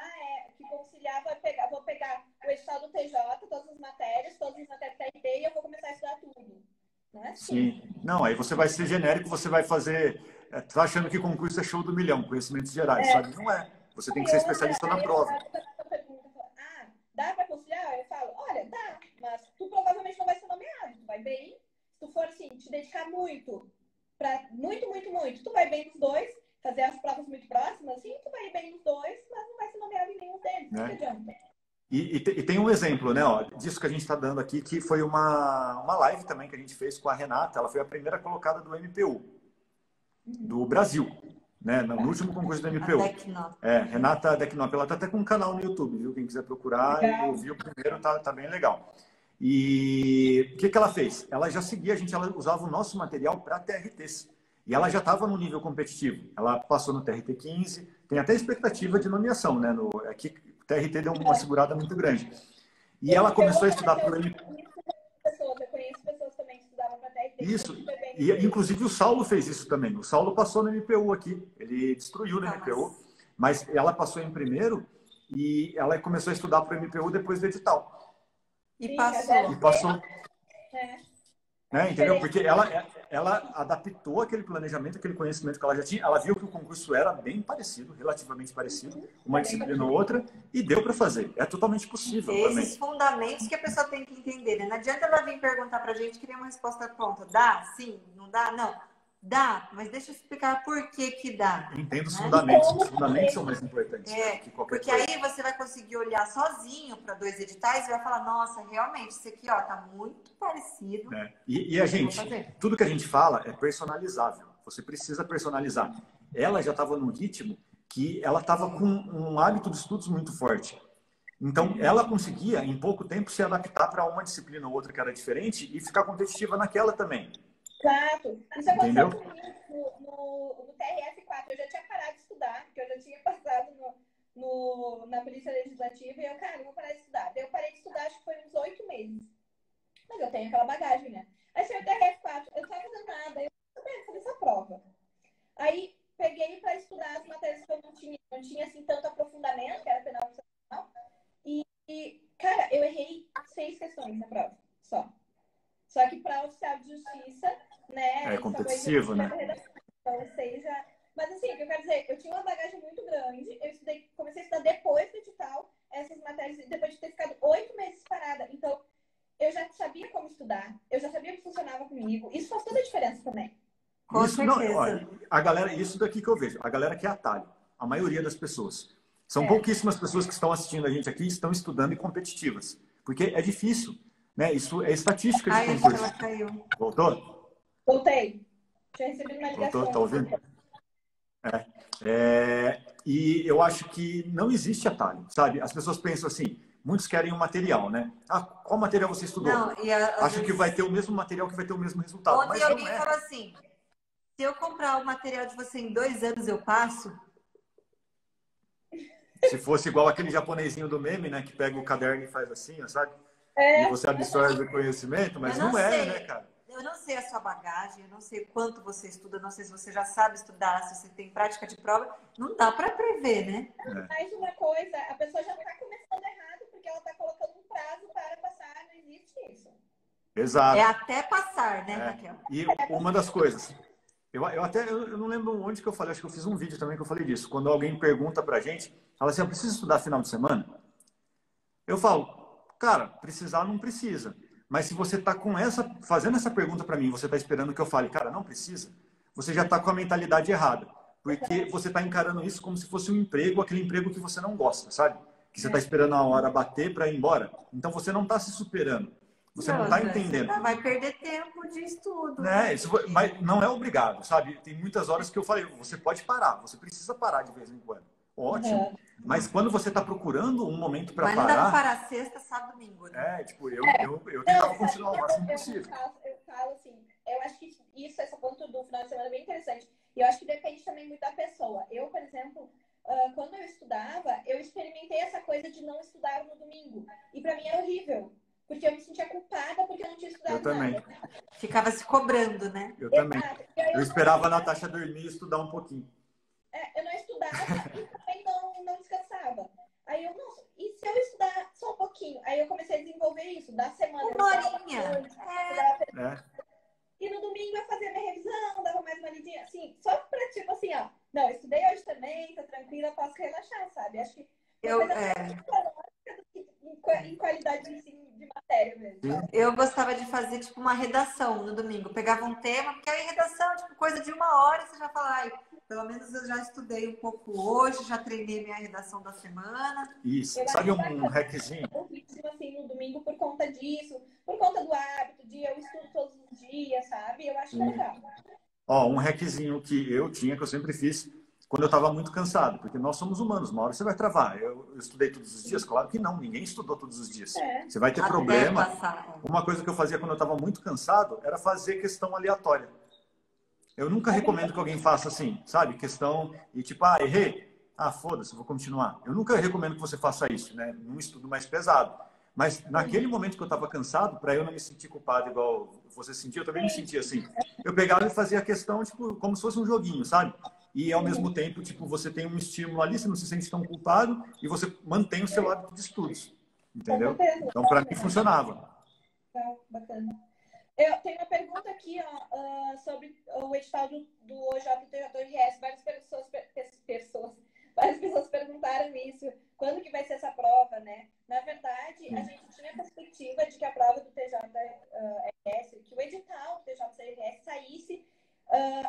vou pegar o edital do TJ, todas as matérias TRT e eu vou começar a estudar tudo. Não é assim. Sim. Não, aí você vai ser genérico, você vai fazer... Tá achando que concurso é show do milhão, conhecimentos gerais, sabe? Não é. Você tem que ser especialista na prova. Dá para conciliar? Eu falo, olha, dá, mas tu provavelmente não vai ser nomeado. Tu vai bem, se tu for assim, te dedicar muito, tu vai bem nos 2, fazer as provas muito próximas, assim, tu vai bem nos 2, mas não vai ser nomeado em nenhum deles, não adianta. E tem um exemplo, né, disso que a gente está dando aqui, que foi uma live também que a gente fez com a Renata. Ela foi a primeira colocada do MPU, do Brasil, né, no último concurso do MPU. Renata Decknop. Ela está até com um canal no YouTube, viu? Quem quiser procurar e ouvir o primeiro, tá bem legal. E o que ela fez? Ela já seguia a gente, ela usava o nosso material para TRTs. E ela já estava no nível competitivo. Ela passou no TRT 15, tem até expectativa de nomeação, né? Aqui o TRT deu uma segurada muito grande. E ela começou a estudar para o MPU. Eu conheço pessoas também que estudavam para TRT. Isso. E, inclusive, o Saulo fez isso também. O Saulo passou no MPU aqui. Ele destruiu no MPU. Mas ela passou em primeiro e ela começou a estudar para o MPU depois do edital. E passou. Né? Entendeu? Porque ela adaptou aquele planejamento, aquele conhecimento que ela já tinha. Ela viu que o concurso era bem parecido, relativamente parecido, uma disciplina ou outra, e deu para fazer. É totalmente possível. Esses fundamentos que a pessoa tem que entender. Né? Não adianta ela vir perguntar para a gente, queria uma resposta pronta. Dá? Sim? Não dá? Não. Dá, mas deixa eu explicar por que dá. Entenda os fundamentos. Os fundamentos são mais importantes que qualquer porque coisa. Aí você vai conseguir olhar sozinho para 2 editais e vai falar, nossa, realmente, isso aqui tá muito parecido. E a gente, tudo que a gente fala é personalizável. Você precisa personalizar. Ela já estava num ritmo que ela estava com um hábito de estudos muito forte. Então, ela conseguia, em pouco tempo, se adaptar para uma disciplina ou outra que era diferente e ficar competitiva naquela também. Exato. Isso aconteceu comigo no TRF4. Eu já tinha parado de estudar, porque eu já tinha passado na Polícia Legislativa e eu, cara, vou parar de estudar. Daí eu parei de estudar, acho que foi uns 8 meses. Mas eu tenho aquela bagagem, né? Aí saiu o TRF4, eu não estava fazendo nada, eu fazer essa prova. Aí peguei para estudar as matérias que eu não tinha assim tanto aprofundamento, que era penal profissional. E, cara, eu errei 6 questões na prova, só. Só que para oficial de justiça, né? É competitivo, né? Então, mas assim, o que eu quero dizer, eu tinha uma bagagem muito grande, comecei a estudar depois do edital, não, olha, a galera, isso daqui que eu vejo, a galera quer atalho, a maioria das pessoas. São pouquíssimas pessoas que estão assistindo a gente aqui, estão estudando e competitivas, porque é difícil, né? Isso é estatística de concurso. Ela caiu. Voltou? Voltei. Tinha recebido uma ligação. Voltou, tá ouvindo? E eu acho que não existe atalho, sabe? As pessoas pensam assim, muitos querem um material, né? Ah, qual material você estudou? Não, Acho que vai ter o mesmo material que vai ter o mesmo resultado. Ontem mas alguém não é. falou assim, se eu comprar o material de você em 2 anos, eu passo? Se fosse igual aquele japonesinho do meme, né? Que pega o caderno e faz assim, sabe? E você absorve o conhecimento, mas não é, né, cara? Eu não sei a sua bagagem, eu não sei quanto você estuda, não sei se você já sabe estudar, se você tem prática de prova. Não dá para prever, né? Mais uma coisa, a pessoa já está começando errado porque ela está colocando um prazo para passar, não existe isso. Exato. É até passar, né, Raquel? E uma das coisas, eu não lembro onde que eu falei, acho que eu fiz um vídeo também que eu falei disso. Quando alguém pergunta pra gente, fala assim, eu preciso estudar final de semana? Eu falo, cara, precisar não precisa. Mas se você está fazendo essa pergunta para mim, você está esperando que eu fale, cara, não precisa, você já está com a mentalidade errada. Porque você está encarando isso como se fosse um emprego, aquele emprego que você não gosta, sabe? Que você está esperando a hora bater para ir embora. Então você não está se superando. Você não está entendendo. Você vai perder tempo de estudo. Né? Mas não é obrigado, sabe? Tem muitas horas que eu falei, você pode parar, você precisa parar de vez em quando. Ótimo. Mas quando você está procurando um momento para parar... Mas não dá para parar sexta, sábado, domingo. Né? Tipo, eu tentava continuar o máximo possível. Eu falo assim, eu acho que esse ponto do final de semana é bem interessante. E eu acho que depende também muito da pessoa. Eu, por exemplo, quando eu estudava, eu experimentei essa coisa de não estudar no domingo. E para mim é horrível. Porque eu me sentia culpada porque eu não tinha estudado nada. Ficava se cobrando, né? Eu também. Eu esperava a Natasha dormir e estudar um pouquinho. Eu não estudava e também não descansava. Aí eu, nossa, e se eu estudar só um pouquinho? Aí eu comecei a desenvolver isso. Da semana. Uma horinha. E no domingo eu fazia minha revisão, dava mais uma lidinha, assim, só pra tipo assim, ó. Não, eu estudei hoje também, tô tranquila, posso relaxar, sabe? Acho que em qualidade de ensino de matéria mesmo. Sabe? Eu gostava de fazer, tipo, uma redação no domingo. Pegava um tema, porque aí redação, tipo, coisa de 1 hora, você já fala, ai, pelo menos eu já estudei um pouco hoje, já treinei minha redação da semana. Isso, sabe um hackzinho? Um ritmo, assim, no domingo por conta disso, por conta do hábito de eu estudo todos os dias, sabe? Eu acho legal. Ó, um hackzinho que eu tinha, que eu sempre fiz, quando eu estava muito cansado, porque nós somos humanos, uma hora você vai travar. Eu estudei todos os dias? Claro que não, ninguém estudou todos os dias. Você vai ter problema. Uma coisa que eu fazia quando eu estava muito cansado era fazer questão aleatória. Eu nunca recomendo que alguém faça assim, sabe? Questão e tipo, errei. Foda-se, vou continuar. Eu nunca recomendo que você faça isso, né? Num estudo mais pesado. Mas naquele momento que eu estava cansado, para eu não me sentir culpado igual você sentia, eu também me sentia assim. Eu pegava e fazia a questão, tipo, como se fosse um joguinho, sabe? E ao mesmo tempo, tipo, você tem um estímulo ali, você não se sente tão culpado e você mantém o seu hábito de estudos. Entendeu? Então, para mim, funcionava. Bacana. Eu tenho uma pergunta aqui, ó, sobre o edital do OJTJ-RS. Várias pessoas perguntaram isso. Quando que vai ser essa prova, né? Na verdade, a gente tinha a perspectiva de que a prova do TJRS, que o edital do TJRS saísse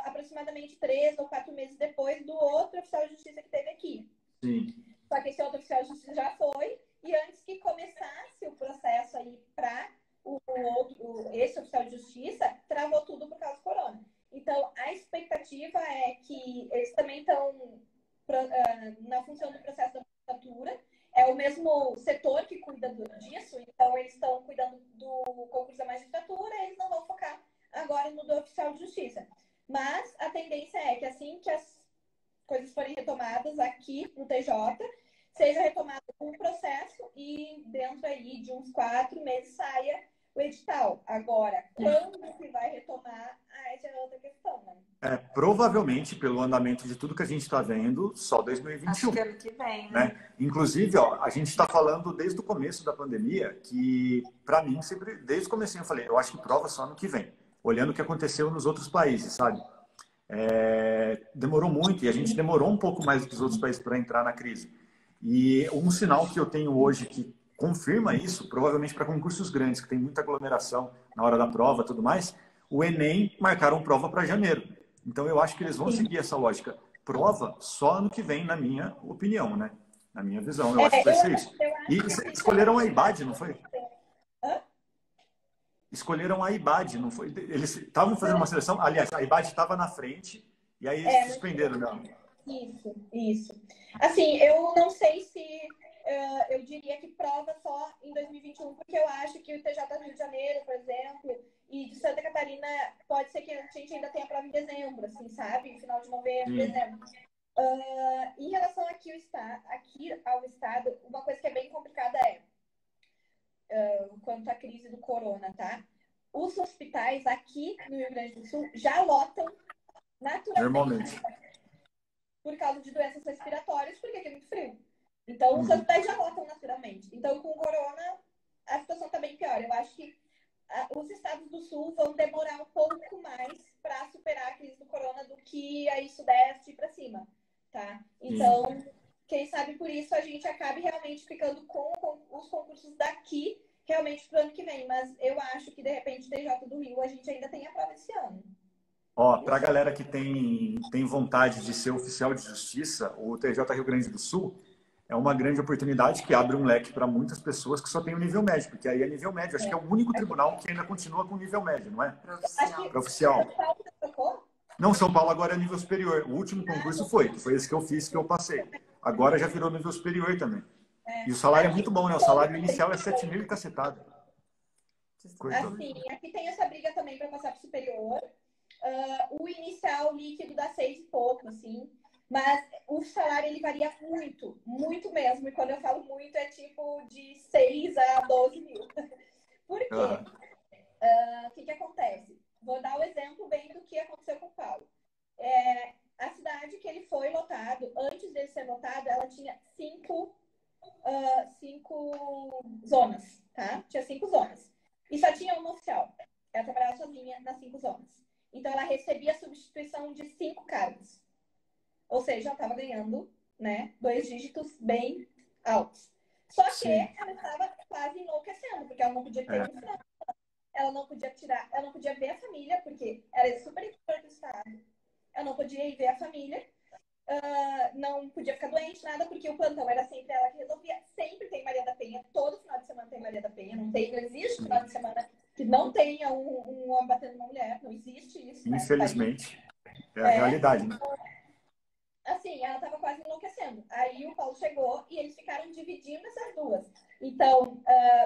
aproximadamente 3 ou 4 meses depois do outro oficial de justiça que teve aqui. Sim. Só que esse outro oficial de justiça já foi, e antes que começasse o processo aí para esse oficial de justiça, travou tudo por causa do corona. Então, a expectativa é que eles também estão na função do processo da magistratura, é o mesmo setor que cuida disso, então eles estão cuidando do concurso da magistratura, eles não vão focar agora no do oficial de justiça. Mas a tendência é que assim que as coisas forem retomadas aqui no TJ, seja retomado um processo e dentro aí de uns 4 meses saia o edital. Agora, quando que vai retomar, essa é outra questão, né? Provavelmente, pelo andamento de tudo que a gente está vendo, só 2021. Acho que ano que vem, né? Inclusive, a gente está falando desde o começo da pandemia que, para mim, sempre, desde o começo eu falei, eu acho que prova só ano que vem. Olhando o que aconteceu nos outros países, sabe? Demorou muito e a gente demorou um pouco mais do que os outros países para entrar na crise. E um sinal que eu tenho hoje que confirma isso, provavelmente para concursos grandes, que tem muita aglomeração na hora da prova e tudo mais, o Enem marcaram prova para janeiro. Então, eu acho que eles vão seguir essa lógica. Prova só ano que vem, na minha opinião, né? Na minha visão, eu acho que vai ser isso. E escolheram a IBAD, não foi? Escolheram a IBAD, não foi? Eles estavam fazendo uma seleção, aliás, a IBAD estava na frente, e aí eles suspenderam, não. Isso. Assim, eu não sei se eu diria que prova só em 2021, porque eu acho que o TJ do Rio de Janeiro, por exemplo, e de Santa Catarina, pode ser que a gente ainda tenha prova em dezembro, assim, sabe? Final de novembro, dezembro. Em relação aqui ao Estado, uma coisa que é bem complicada quanto à crise do corona, tá? Os hospitais aqui no Rio Grande do Sul já lotam naturalmente. Normalmente. Por causa de doenças respiratórias, porque aqui é muito frio. Então, os hospitais já lotam naturalmente. Então, com o corona, a situação está bem pior. Eu acho que os estados do sul vão demorar um pouco mais para superar a crise do corona do que aí sudeste e para cima, tá? Então, quem sabe por isso a gente acabe realmente ficando com os concursos daqui realmente pro ano que vem. Mas eu acho que, de repente, TJ do Rio, a gente ainda tem a prova esse ano. Ó, para a galera que tem vontade de ser oficial de justiça, o TJ Rio Grande do Sul é uma grande oportunidade que abre um leque para muitas pessoas que só tem o nível médio, porque aí é nível médio. Acho que é o único tribunal que ainda continua com nível médio, não é? Para oficial. Não, São Paulo agora é nível superior. O último concurso foi esse que eu fiz, que eu passei. Agora já virou nível superior também. E o salário é muito bom, né? O salário inicial é 7 mil e cacetado. Assim, aqui tem essa briga também para passar para o superior. O inicial líquido dá 6 e pouco, assim. Mas o salário, ele varia muito, muito mesmo. E quando eu falo muito, é tipo de 6 a 12 mil. Por quê? O que acontece? Vou dar o exemplo bem do que aconteceu com o Paulo. A cidade que ele foi lotado, antes dele ser lotado, ela tinha 5 zonas, tá? Tinha 5 zonas. E só tinha uma oficial. Ela trabalhava sozinha nas 5 zonas. Então, ela recebia a substituição de 5 cargos. Ou seja, ela estava ganhando, né, 2 dígitos bem altos. Só que ela estava quase enlouquecendo, porque ela não podia ter um frango, ela não podia ela não podia ver a família, porque ela é super importante do Estado. Ela não podia ir ver a família, não podia ficar doente, nada, porque o plantão era sempre ela que resolvia. Sempre tem Maria da Penha, todo final de semana tem Maria da Penha, não existe final de semana que não tenha um homem batendo uma mulher, não existe isso. Infelizmente, é a realidade, né? Assim, ela estava quase enlouquecendo. Aí o Paulo chegou e eles ficaram dividindo essas duas. Então,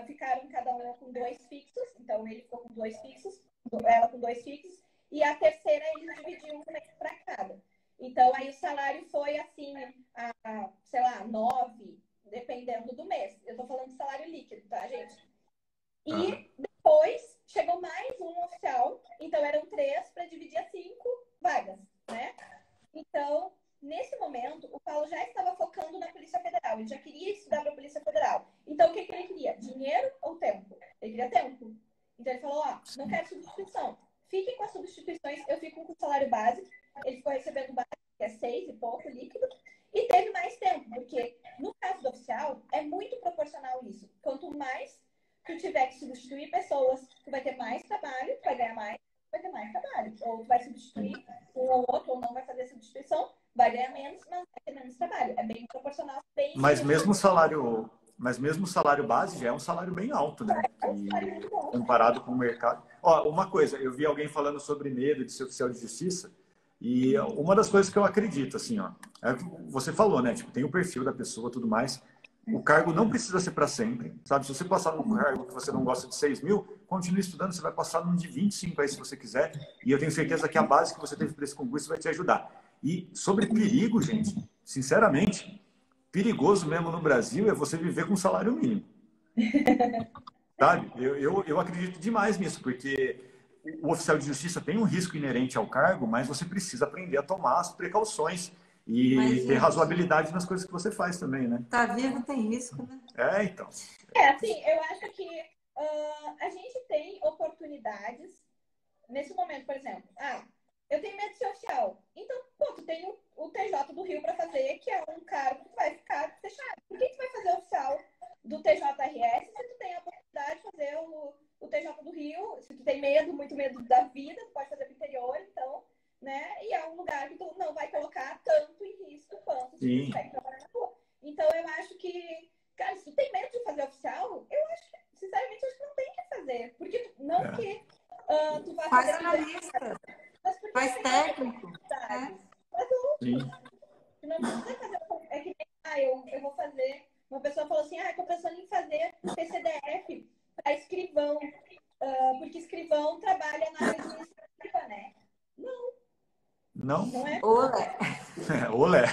ficaram cada um com 2 fixos. Então, ele ficou com 2 fixos, ela com 2 fixos. E a terceira, eles dividiram para cada. Então, aí o salário foi assim, sei lá, 9, dependendo do mês. Eu tô falando de salário líquido, tá, gente? E depois chegou mais um oficial. Então, eram 3 para dividir as 5 vagas, né? Então, nesse momento, o Paulo já estava focando na Polícia Federal. Ele já queria estudar para a Polícia Federal. Então, o que ele queria? Dinheiro ou tempo? Ele queria tempo. Então, ele falou, não quero substituição. Fiquem com as substituições, eu fico com o salário básico. Ele ficou recebendo básico, que é 6 e pouco líquido. E teve mais tempo, porque no caso do oficial, é muito proporcional isso. Quanto mais tu tiver que substituir pessoas, tu vai ter mais trabalho, tu vai ganhar mais, vai ter mais trabalho. Ou tu vai substituir um ou outro, ou não vai fazer substituição, vai ganhar menos, mas vai ter menos trabalho. É bem proporcional. Mas mesmo o salário base já é um salário bem alto, né? E comparado com o mercado. Ó, uma coisa, eu vi alguém falando sobre medo de ser oficial de justiça, e uma das coisas que eu acredito, assim, ó, é o que você falou, né? Tipo, tem o perfil da pessoa, tudo mais. O cargo não precisa ser para sempre, sabe? Se você passar num cargo que você não gosta de 6 mil, continue estudando, você vai passar num de 25 aí se você quiser. E eu tenho certeza que a base que você teve para esse concurso vai te ajudar. E sobre perigo, gente, sinceramente, perigoso mesmo no Brasil é você viver com salário mínimo. Sabe? Eu acredito demais nisso, porque o oficial de justiça tem um risco inerente ao cargo, mas você precisa aprender a tomar as precauções e ter razoabilidade nas coisas que você faz também, né? Tá vivo tem risco, né? Então. Assim, eu acho que a gente tem oportunidades nesse momento, por exemplo. Eu tenho medo de ser oficial. Então, tu tem o TJ do Rio para fazer, que é um cargo que vai ficar fechado. Por que tu vai fazer oficial do TJRS se tu tem a oportunidade de fazer o TJ do Rio? Se tu tem medo, muito medo da vida, tu pode fazer pro interior, então, né? E lugar que tu não vai colocar tanto em risco quanto se tu consegue trabalhar na rua. Então, eu acho que, cara, se tu tem medo de fazer oficial, eu acho que, sinceramente, acho que não tem que fazer. Porque não que tu vai faz fazer analista, mas porque faz técnico. Mas tu não precisa fazer. É que nem, eu vou fazer. Uma pessoa falou assim: tô pensando em fazer PCDF para escrivão, porque escrivão trabalha na área administrativa, né? Não? Não é? Olé. Olé.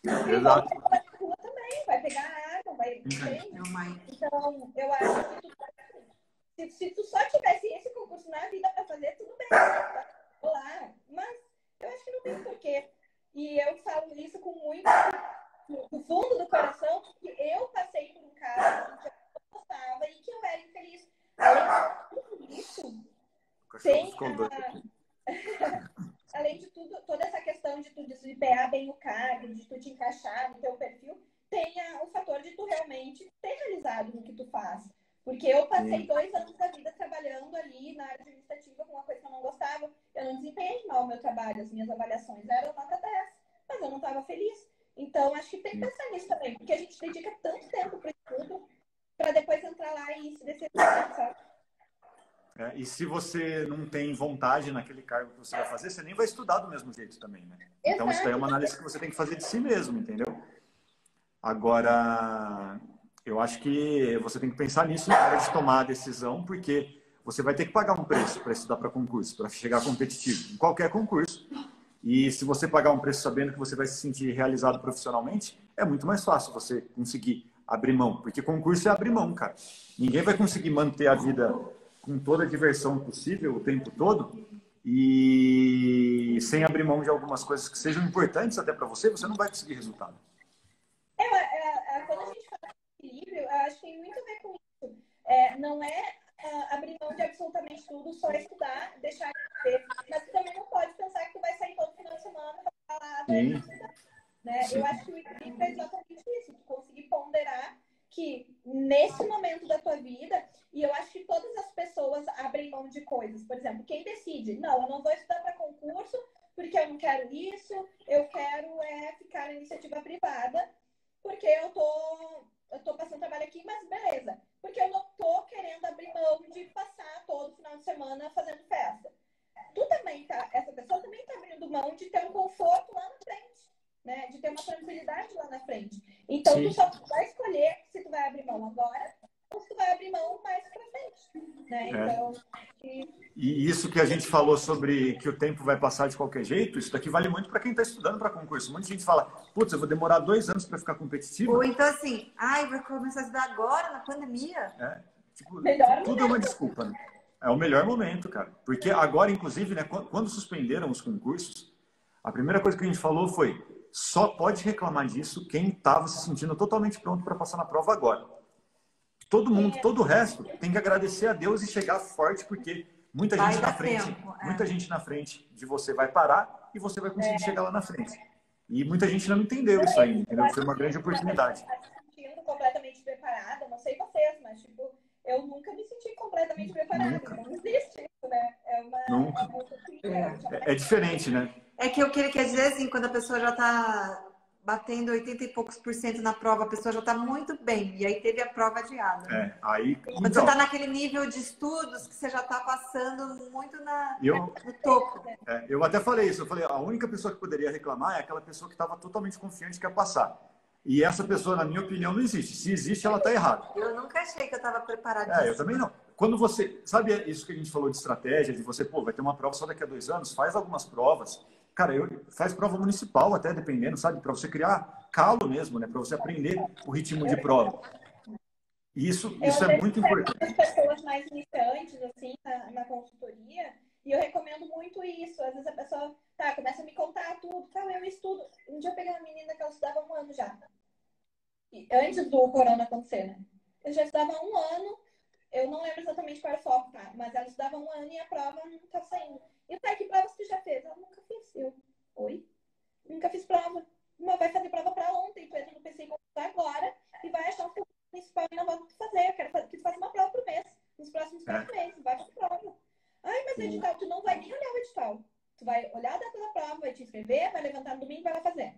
Escrivão vai trabalhar na rua também, vai pegar água, vai. Então, eu acho que se tu só tivesse esse concurso na vida para fazer, tudo bem. Olá. Mas eu acho que não tem porquê. E eu falo isso com muito no fundo do coração, porque eu passei por um caso que eu não gostava e que eu era infeliz. Além de tudo isso, além de tudo, toda essa questão de tu desempenhar bem o cargo, de tu te encaixar no teu perfil, tem o fator de tu realmente ter realizado no que tu faz. Porque eu passei 2 anos da vida trabalhando ali na área administrativa com uma coisa que eu não gostava. Eu não desempenhei mal o meu trabalho, as minhas avaliações eram nota 10, mas eu não estava feliz. Então, acho que tem que pensar nisso também, porque a gente dedica tanto tempo para estudo para depois entrar lá e se decepcionar, sabe? E se você não tem vontade naquele cargo que você vai fazer, você nem vai estudar do mesmo jeito também, né? Então, isso daí é uma análise que você tem que fazer de si mesmo, entendeu? Agora, eu acho que você tem que pensar nisso na hora de tomar a decisão, porque você vai ter que pagar um preço para estudar para concurso, para chegar competitivo, em qualquer concurso. E se você pagar um preço sabendo que você vai se sentir realizado profissionalmente, é muito mais fácil você conseguir abrir mão. Porque concurso é abrir mão, cara. Ninguém vai conseguir manter a vida com toda a diversão possível o tempo todo e sem abrir mão de algumas coisas que sejam importantes até para você, você não vai conseguir resultado. Quando a gente fala de equilíbrio, eu acho que tem muito a ver com isso. Não é abrir mão de absolutamente tudo, só estudar, deixar de ver. Mas tu também não pode pensar que tu vai sair todo final de semana para falar né? Eu acho que o equilíbrio é exatamente isso. Tu conseguir ponderar que nesse momento da tua vida, e eu acho que todas as pessoas abrem mão de coisas. Por exemplo, quem decide, não, eu não vou estudar para concurso porque eu não quero isso, eu quero ficar na iniciativa privada, porque eu tô passando trabalho aqui, mas beleza. Porque eu não tô querendo abrir mão de passar todo final de semana fazendo festa. Essa pessoa também tá abrindo mão de ter um conforto lá na frente, né? De ter uma tranquilidade lá na frente. Então, tu só vai escolher se tu vai abrir mão agora ou se tu vai abrir mão mais pra frente, né? Então... E isso que a gente falou sobre que o tempo vai passar de qualquer jeito, isso daqui vale muito para quem está estudando para concurso. Muita gente fala, putz, eu vou demorar 2 anos para ficar competitivo. Ou então assim, vai começar a estudar agora, na pandemia? Tudo é uma desculpa, né? É o melhor momento, cara. Porque agora, inclusive, né, quando suspenderam os concursos, a primeira coisa que a gente falou foi, só pode reclamar disso quem estava se sentindo totalmente pronto para passar na prova agora. Todo mundo, todo o resto, tem que agradecer a Deus e chegar forte, porque muita gente na frente, muita gente na frente de você vai parar e você vai conseguir chegar lá na frente. E muita gente não entendeu isso ainda, entendeu? Foi uma grande oportunidade. Eu me sentindo completamente preparada, não sei vocês, mas tipo, eu nunca me senti completamente preparada. Nunca. Não existe isso, né? Nunca. É diferente, né? É que o que ele quer dizer assim, quando a pessoa já está batendo 80 e poucos % na prova, a pessoa já está muito bem. E aí teve a prova adiada. Quando você está naquele nível de estudos que você já está passando muito no topo. Eu até falei isso. Eu falei, a única pessoa que poderia reclamar é aquela pessoa que estava totalmente confiante que ia passar. E essa pessoa, na minha opinião, não existe. Se existe, ela está errada. Eu nunca achei que eu estava preparadíssima. Eu também não. Quando você... Sabe isso que a gente falou de estratégia, de você, vai ter uma prova só daqui a 2 anos, faz algumas provas. Cara, faz prova municipal até, dependendo, sabe? Para você criar calo mesmo, né? Para você aprender o ritmo de prova. Isso é muito importante. As pessoas mais iniciantes, assim, na consultoria, e eu recomendo muito isso. Às vezes a pessoa, começa a me contar tudo. Eu estudo. Um dia eu peguei uma menina que ela estudava 1 ano já. Antes do corona acontecer, né? Eu já estudava 1 ano. Eu não lembro exatamente qual era o foco, mas ela estudava 1 ano e a prova não estava saindo. E que provas tu já fez? Ela nunca fiz. Oi? Nunca fiz prova. Mas vai fazer prova para ontem. Tu entra no PC e comprar agora e vai achar um concurso municipal e não vai fazer. Eu quero que tu faça uma prova por mês. Nos próximos 4 meses. Vai fazer prova. Mas edital, tu não vai nem olhar o edital. Tu vai olhar a data da prova, vai te inscrever, vai levantar no domingo e vai lá fazer.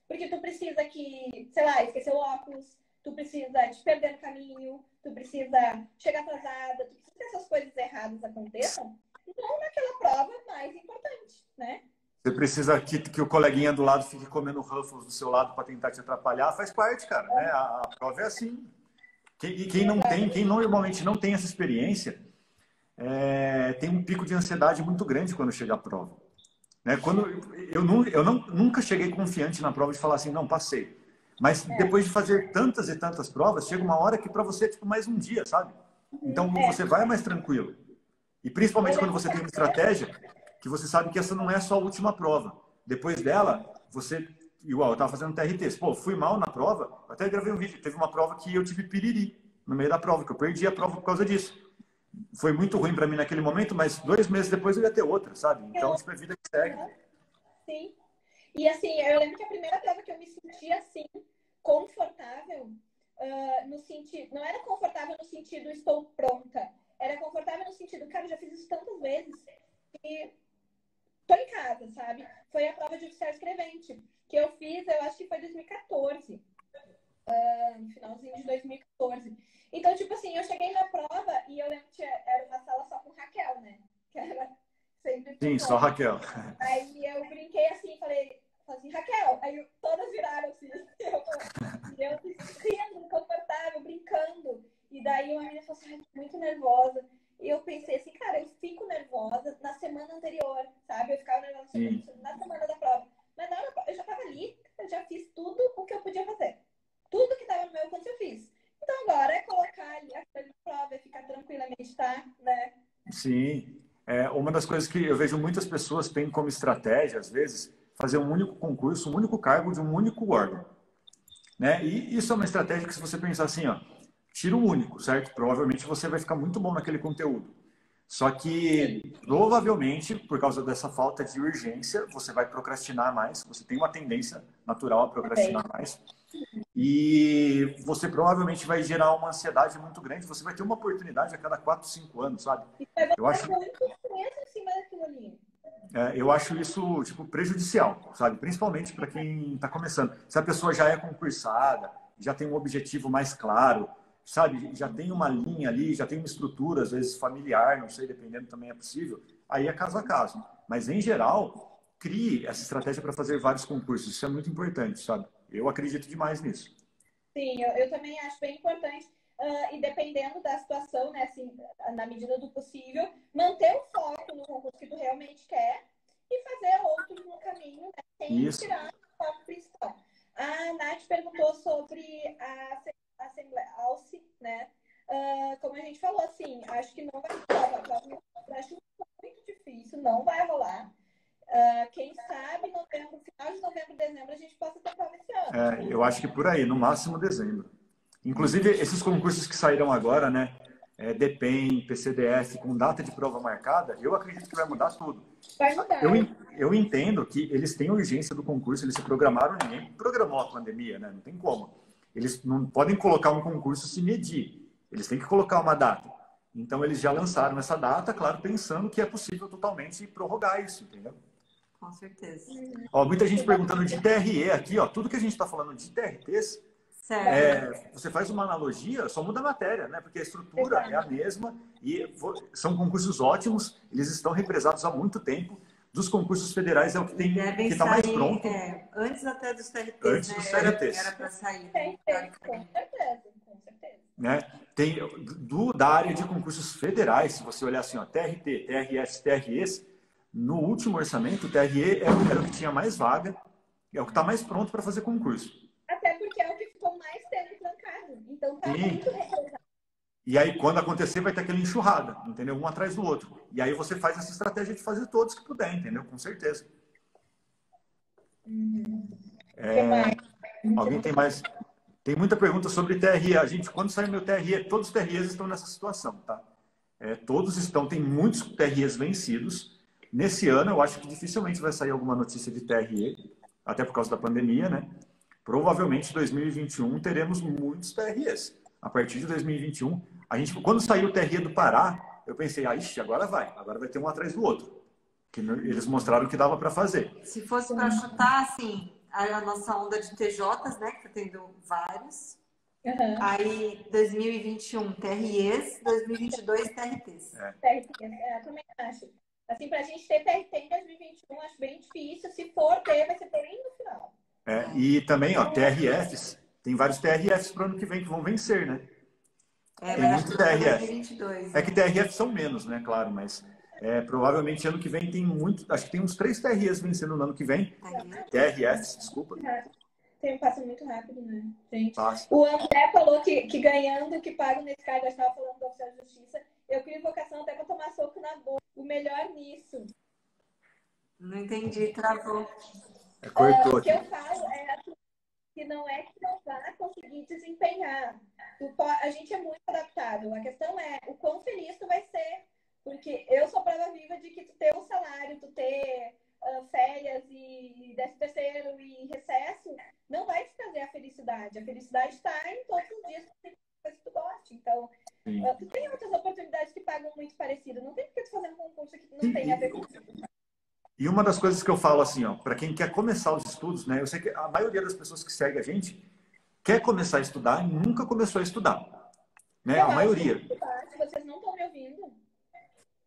Porque tu precisa que, sei lá, esquecer o óculos, tu precisa te perder no caminho, tu precisa chegar atrasada, tu precisa que essas coisas erradas aconteçam. Então, naquela prova mais importante, né? Você precisa que o coleguinha do lado fique comendo Ruffles do seu lado para tentar te atrapalhar, faz parte, cara, né? A prova é assim. E quem normalmente não tem essa experiência, tem um pico de ansiedade muito grande quando chega a prova. Né? Nunca cheguei confiante na prova de falar assim, não, passei. Mas depois de fazer tantas e tantas provas, chega uma hora que para você é tipo mais um dia, sabe? Então você vai mais tranquilo. E principalmente quando você tem uma estratégia que você sabe que essa não é só a última prova. Depois dela, você... Igual, eu estava fazendo TRT. Pô, fui mal na prova, eu até gravei um vídeo. Teve uma prova que eu tive piriri no meio da prova, que eu perdi a prova por causa disso. Foi muito ruim para mim naquele momento, mas 2 meses depois eu ia ter outra, sabe? Então, tipo, é vida que segue. Sim. E assim, eu lembro que a primeira prova que eu me senti assim, confortável, no sentido... Não era confortável no sentido estou pronta. Era confortável no sentido, cara, já fiz isso tantas vezes e tô em casa, sabe? Foi a prova de oficial escrevente, que eu fiz, eu acho que foi 2014. No finalzinho de 2014. Então, tipo assim, eu cheguei na prova e eu lembro que era uma sala só com Raquel, né? Que era sempre... Sim, só Raquel. Aí eu brinquei assim, falei assim, Raquel. Aí todas viraram assim. Eu rindo, confortável, brincando. E daí uma menina falou assim, tô muito nervosa. E eu pensei assim, cara, eu fico nervosa na semana anterior, sabe? Eu ficava nervosa na semana da prova. Mas na hora, eu já tava ali, eu já fiz tudo o que eu podia fazer. Tudo que tava no meu alcance eu fiz. Então agora é colocar ali a prova, é ficar tranquila, meditar, né? Sim. Uma das coisas que eu vejo muitas pessoas têm como estratégia, às vezes, fazer um único concurso, um único cargo de um único órgão. Né? E isso é uma estratégia que, se você pensar assim, ó, tira o único, certo? Provavelmente você vai ficar muito bom naquele conteúdo. Só que, provavelmente, por causa dessa falta de urgência, você vai procrastinar mais, você tem uma tendência natural a procrastinar mais. E você provavelmente vai gerar uma ansiedade muito grande. Você vai ter uma oportunidade a cada 4, 5 anos, sabe? Eu acho muito em cima daquilo ali. Eu acho isso tipo prejudicial, sabe? Principalmente para quem está começando. Se a pessoa já é concursada, já tem um objetivo mais claro, sabe? Já tem uma linha ali, já tem uma estrutura, às vezes familiar, não sei, dependendo também é possível. Aí é caso a caso. Mas em geral, crie essa estratégia para fazer vários concursos. Isso é muito importante, sabe? Eu acredito demais nisso. Sim, eu também acho bem importante. E dependendo da situação, né, assim, na medida do possível, manter o foco no concurso que tu realmente quer e fazer outros no caminho, né, sem tirar o foco principal. A Nath perguntou sobre a Assembleia Alce, né? Como a gente falou, assim, acho que não vai rolar. Acho muito difícil, não vai rolar. Quem sabe novembro, final de novembro, dezembro, a gente possa ter prova esse ano. Eu acho que por aí, no máximo dezembro. Inclusive, esses concursos que saíram agora, né? DPEM, PCDF, com data de prova marcada, eu acredito que vai mudar tudo. Vai mudar. Eu entendo que eles têm urgência do concurso, eles se programaram, ninguém programou a pandemia, né? Não tem como. Eles não podem colocar um concurso se medir, eles têm que colocar uma data. Então, eles já lançaram essa data, claro, pensando que é possível totalmente prorrogar isso, entendeu? Com certeza. Ó, muita gente perguntando de TRE aqui, ó, tudo que a gente está falando de TRTs, você faz uma analogia, só muda a matéria, né? Porque a estrutura é a mesma e são concursos ótimos, eles estão represados há muito tempo. Dos concursos federais é o que tem que está mais pronto. Antes até dos TRTs, antes dos TRTs. Era para sair. Com certeza, com certeza. Né? Tem da área de concursos federais, se você olhar assim, ó, TRT, TRS, TREs, no último orçamento, o TRE era o que tinha mais vaga, é o que está mais pronto para fazer concurso. Até porque é o que ficou mais tempo trancado. Então tá muito represado. E aí, quando acontecer, vai ter aquela enxurrada, entendeu? Um atrás do outro. E aí você faz essa estratégia de fazer todos que puder, entendeu? Com certeza. Alguém tem mais? Tem muita pergunta sobre TRE. A gente, quando sair meu TRE, todos os TREs estão nessa situação, tá? Todos estão, tem muitos TREs vencidos. Nesse ano, eu acho que dificilmente vai sair alguma notícia de TRE, até por causa da pandemia, né? Provavelmente em 2021 teremos muitos TREs. A partir de 2021, quando saiu o TRE do Pará, eu pensei, ixi, agora vai ter um atrás do outro. Que eles mostraram que dava para fazer. Se fosse para chutar, assim, a nossa onda de TJs, né? Que tá tendo vários. Uhum. Aí, 2021, TREs, 2022, TRTs. TRTs, eu também acho. Assim, pra gente ter TRT em 2021, acho bem difícil. Se for ter, vai ser bem no final. E também, ó, TRFs. Tem vários TRFs para o ano que vem que vão vencer, né? Tem muito TRF. 2022, que TRF são menos, né? Claro, mas provavelmente ano que vem tem muito. Acho que tem uns 3 TREs vencendo no ano que vem. TRFs, desculpa. Tem passa muito rápido, né, gente? Passa. O André falou que ganhando, que pago nesse cargo, eu estava falando do oficial de justiça. Eu crio vocação até para tomar soco na boca. O melhor nisso. Não entendi, travou. Cortou o que aqui. eu falo é que não é que não vai conseguir desempenhar. A gente é muito adaptável. A questão é o quão feliz tu vai ser. Porque eu sou prova viva de que tu ter um salário, tu ter férias e 13º e recesso, não vai te trazer a felicidade. A felicidade está em todos os dias que tu goste. Então, tu tem outras oportunidades que pagam muito parecido. Não tem porque tu fazer um concurso que não tem a ver com isso. E uma das coisas que eu falo assim, ó, para quem quer começar os estudos, né? Eu sei que a maioria das pessoas que segue a gente quer começar a estudar e nunca começou a estudar, né? A maioria. Vocês não estão me ouvindo?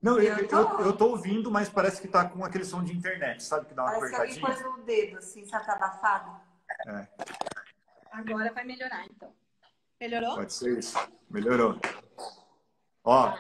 Não, eu tô ouvindo, mas parece que tá com aquele som de internet, sabe? Que dá uma cortadinha. Parece que alguém pôs no dedo, assim, sabe? Tá abafado. Agora vai melhorar, então. Melhorou? Pode ser isso. Melhorou. Ó.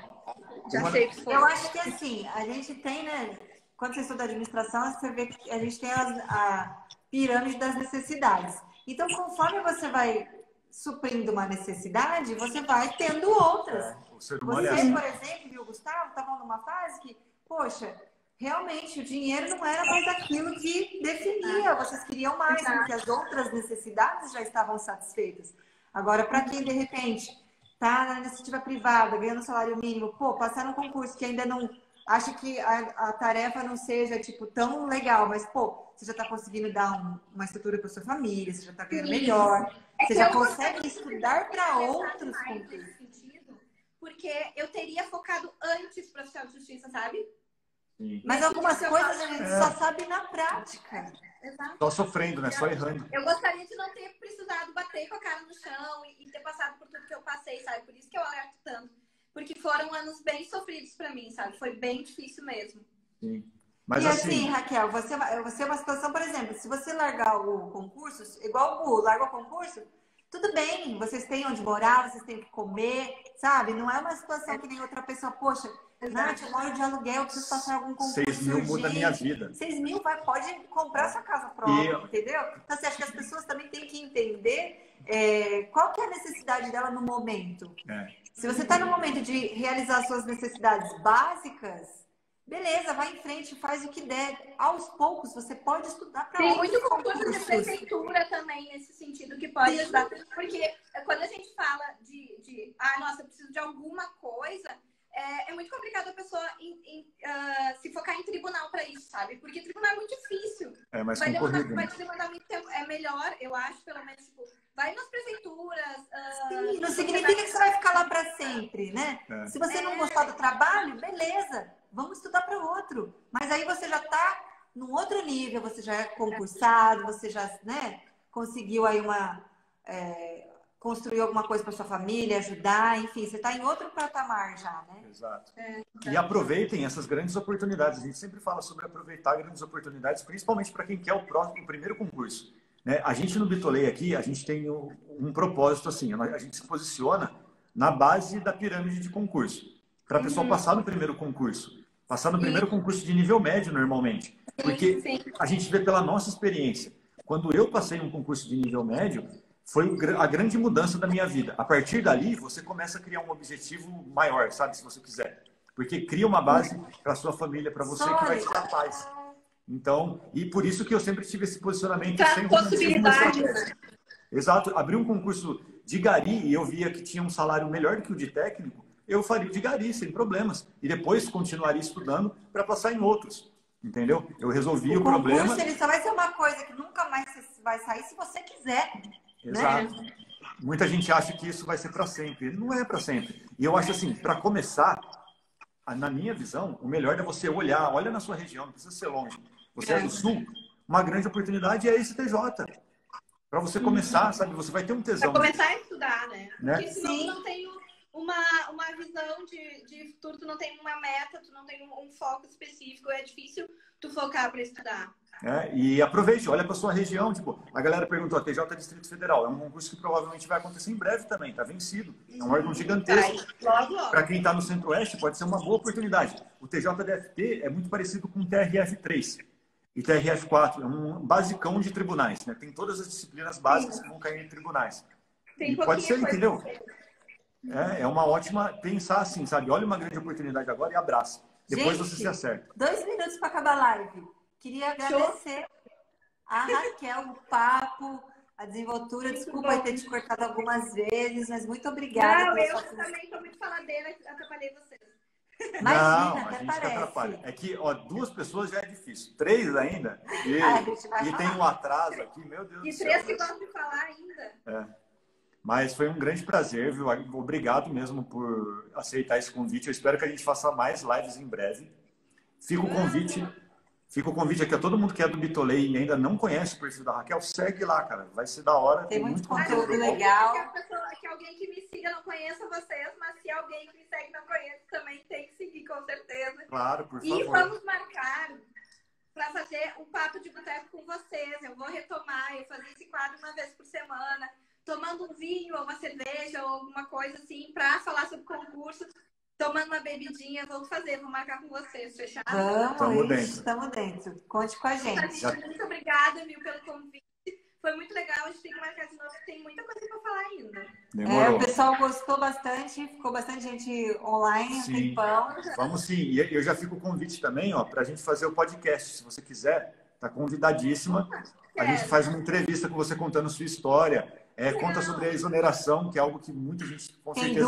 Já sei que foi. Eu acho que assim, a gente tem, né? Quando você estuda administração, você vê que a gente tem a pirâmide das necessidades. Então, conforme você vai suprindo uma necessidade, você vai tendo outras. Você, por exemplo, e o Gustavo estavam numa fase que, poxa, realmente o dinheiro não era mais aquilo que definia. Vocês queriam mais, porque as outras necessidades já estavam satisfeitas. Agora, para quem, de repente, está na iniciativa privada, ganhando salário mínimo, passar num concurso que ainda não... Acha que a tarefa não seja, tipo, tão legal, mas, você já está conseguindo dar uma estrutura para sua família, você já está ganhando melhor, você já consegue estudar para outros concursos. Porque eu teria focado antes para oficial de justiça, sabe? Sim. Mas algumas coisas a gente só sabe na prática. Exato. Só sofrendo, né? Só errando. Eu gostaria de não ter precisado bater com a cara no chão e ter passado por tudo que eu passei, sabe? Por isso que eu alerto tanto. Porque foram anos bem sofridos para mim, sabe? Foi bem difícil mesmo. Sim. Mas e assim, Raquel, você é uma situação, por exemplo, se você largar o concurso, igual o Bu, larga o concurso, tudo bem, vocês têm onde morar, vocês têm o que comer, sabe? Não é uma situação que nem outra pessoa, poxa, Nath, eu moro de aluguel, eu preciso passar algum concurso. 6 mil muda a minha vida. 6 mil pode comprar sua casa própria, entendeu? Então, você acha que as pessoas também têm que entender qual que é a necessidade dela no momento. Se você está no momento de realizar suas necessidades básicas, beleza, vai em frente, faz o que der. Aos poucos, você pode estudar para outros concursos. Tem muito concurso de prefeitura também, nesse sentido, que pode ajudar. Porque quando a gente fala nossa, eu preciso de alguma coisa, é muito complicado a pessoa se focar em tribunal para isso, sabe? Porque tribunal é muito difícil. Mais vai te demandar muito tempo. É melhor, eu acho, pelo menos, vai nas prefeituras. Sim, não significa que você vai ficar lá para sempre, né? Se você não gostar do trabalho, beleza, vamos estudar para outro. Mas aí você já está num outro nível, você já é concursado, você já, né, conseguiu aí construir alguma coisa para sua família, ajudar, enfim, você está em outro patamar já, né? Exato. E aproveitem essas grandes oportunidades. A gente sempre fala sobre aproveitar grandes oportunidades, principalmente para quem quer o primeiro concurso. Né? A gente no Bitolei aqui, a gente tem um propósito assim, a gente se posiciona na base da pirâmide de concurso, para a pessoa passar no primeiro concurso. Passar no primeiro concurso de nível médio, normalmente. Porque a gente vê pela nossa experiência. Quando eu passei num concurso de nível médio, foi a grande mudança da minha vida. A partir dali, você começa a criar um objetivo maior, sabe? Se você quiser. Porque cria uma base para a sua família, para você, que vai te dar paz. Então, e por isso que eu sempre tive esse posicionamento sem possibilidades. Exato. Abri um concurso de gari e eu via que tinha um salário melhor do que o de técnico, eu faria o de gari, sem problemas. E depois continuaria estudando para passar em outros. Entendeu? Eu resolvi o problema. O concurso, ele só vai ser uma coisa que nunca mais vai sair se você quiser. Exato. Né? Muita gente acha que isso vai ser para sempre. Não é para sempre. E eu acho assim, para começar, na minha visão, o melhor é você olha na sua região, não precisa ser longe. Você é do Sul, uma grande oportunidade é esse TJ. Para você começar, sabe? Você vai ter um tesão. Para começar a estudar, né? Porque senão tu não tem uma visão de futuro, tu não tem uma meta, tu não tem um foco específico, é difícil tu focar para estudar. E aproveite, olha para sua região. Tipo, a galera perguntou, a TJ Distrito Federal, é um concurso que provavelmente vai acontecer em breve também, tá vencido. É um órgão gigantesco. Para quem está no Centro-Oeste, pode ser uma boa oportunidade. O TJDFT é muito parecido com o TRF3 e TRF4, é um basicão de tribunais, né? Tem todas as disciplinas básicas que vão cair em tribunais. E pode ser, entendeu? É uma ótima pensar assim, sabe? Olha uma grande oportunidade agora e abraça. Depois você se acerta. 2 minutos para acabar a live. Queria agradecer a Raquel, o papo, a desenvoltura. Desculpa ter te cortado algumas vezes, mas muito obrigada. Não, eu também estou muito faladeira, atrapalhei vocês. Imagina, não, até a gente parece. atrapalha. É que 2 pessoas já é difícil. 3 ainda. E tem um atraso aqui, meu Deus do céu. E 3 que gostam de falar ainda. Mas foi um grande prazer, viu? Obrigado mesmo por aceitar esse convite. Eu espero que a gente faça mais lives em breve. Fica o convite aqui a todo mundo que é do Bitolei e ainda não conhece o perfil da Raquel, segue lá, cara. Vai ser da hora. Tem muito conteúdo legal. Que alguém que me siga não conheça vocês, mas se alguém que me segue não conhece, também tem que seguir, com certeza. Claro, por favor. E vamos marcar para fazer um papo de boteco com vocês. Eu vou retomar, eu fazer esse quadro uma vez por semana, tomando um vinho ou uma cerveja ou alguma coisa assim, para falar sobre concurso. Tomando uma bebidinha, vou marcar com vocês, fechado? Estamos dentro. Conte com a gente. Muito obrigada, Mil, pelo convite. Foi muito legal, a gente tem que marcar de novo, tem muita coisa para falar ainda. Demorou. O pessoal gostou bastante, ficou bastante gente online, um tempão. Vamos sim, e eu já fico o convite também, para a gente fazer o podcast, se você quiser, tá convidadíssima. A gente faz uma entrevista com você contando sua história. Conta sobre a exoneração, que é algo que muita gente, com certeza,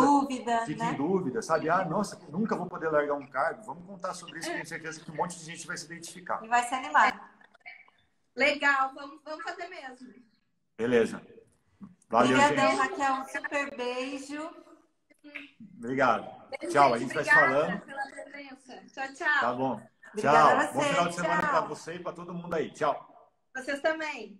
fica em dúvida, sabe? Nossa, nunca vou poder largar um cargo. Vamos contar sobre isso, tenho certeza que um monte de gente vai se identificar. E vai se animar. Legal, vamos fazer mesmo. Beleza. Valeu, obrigadão, gente. Raquel, um super beijo. Obrigado. Tchau, a gente vai se falando. Pela presença. Tchau. Tá bom. Obrigada tchau. Bom final de semana para você e para todo mundo aí. Tchau. Vocês também.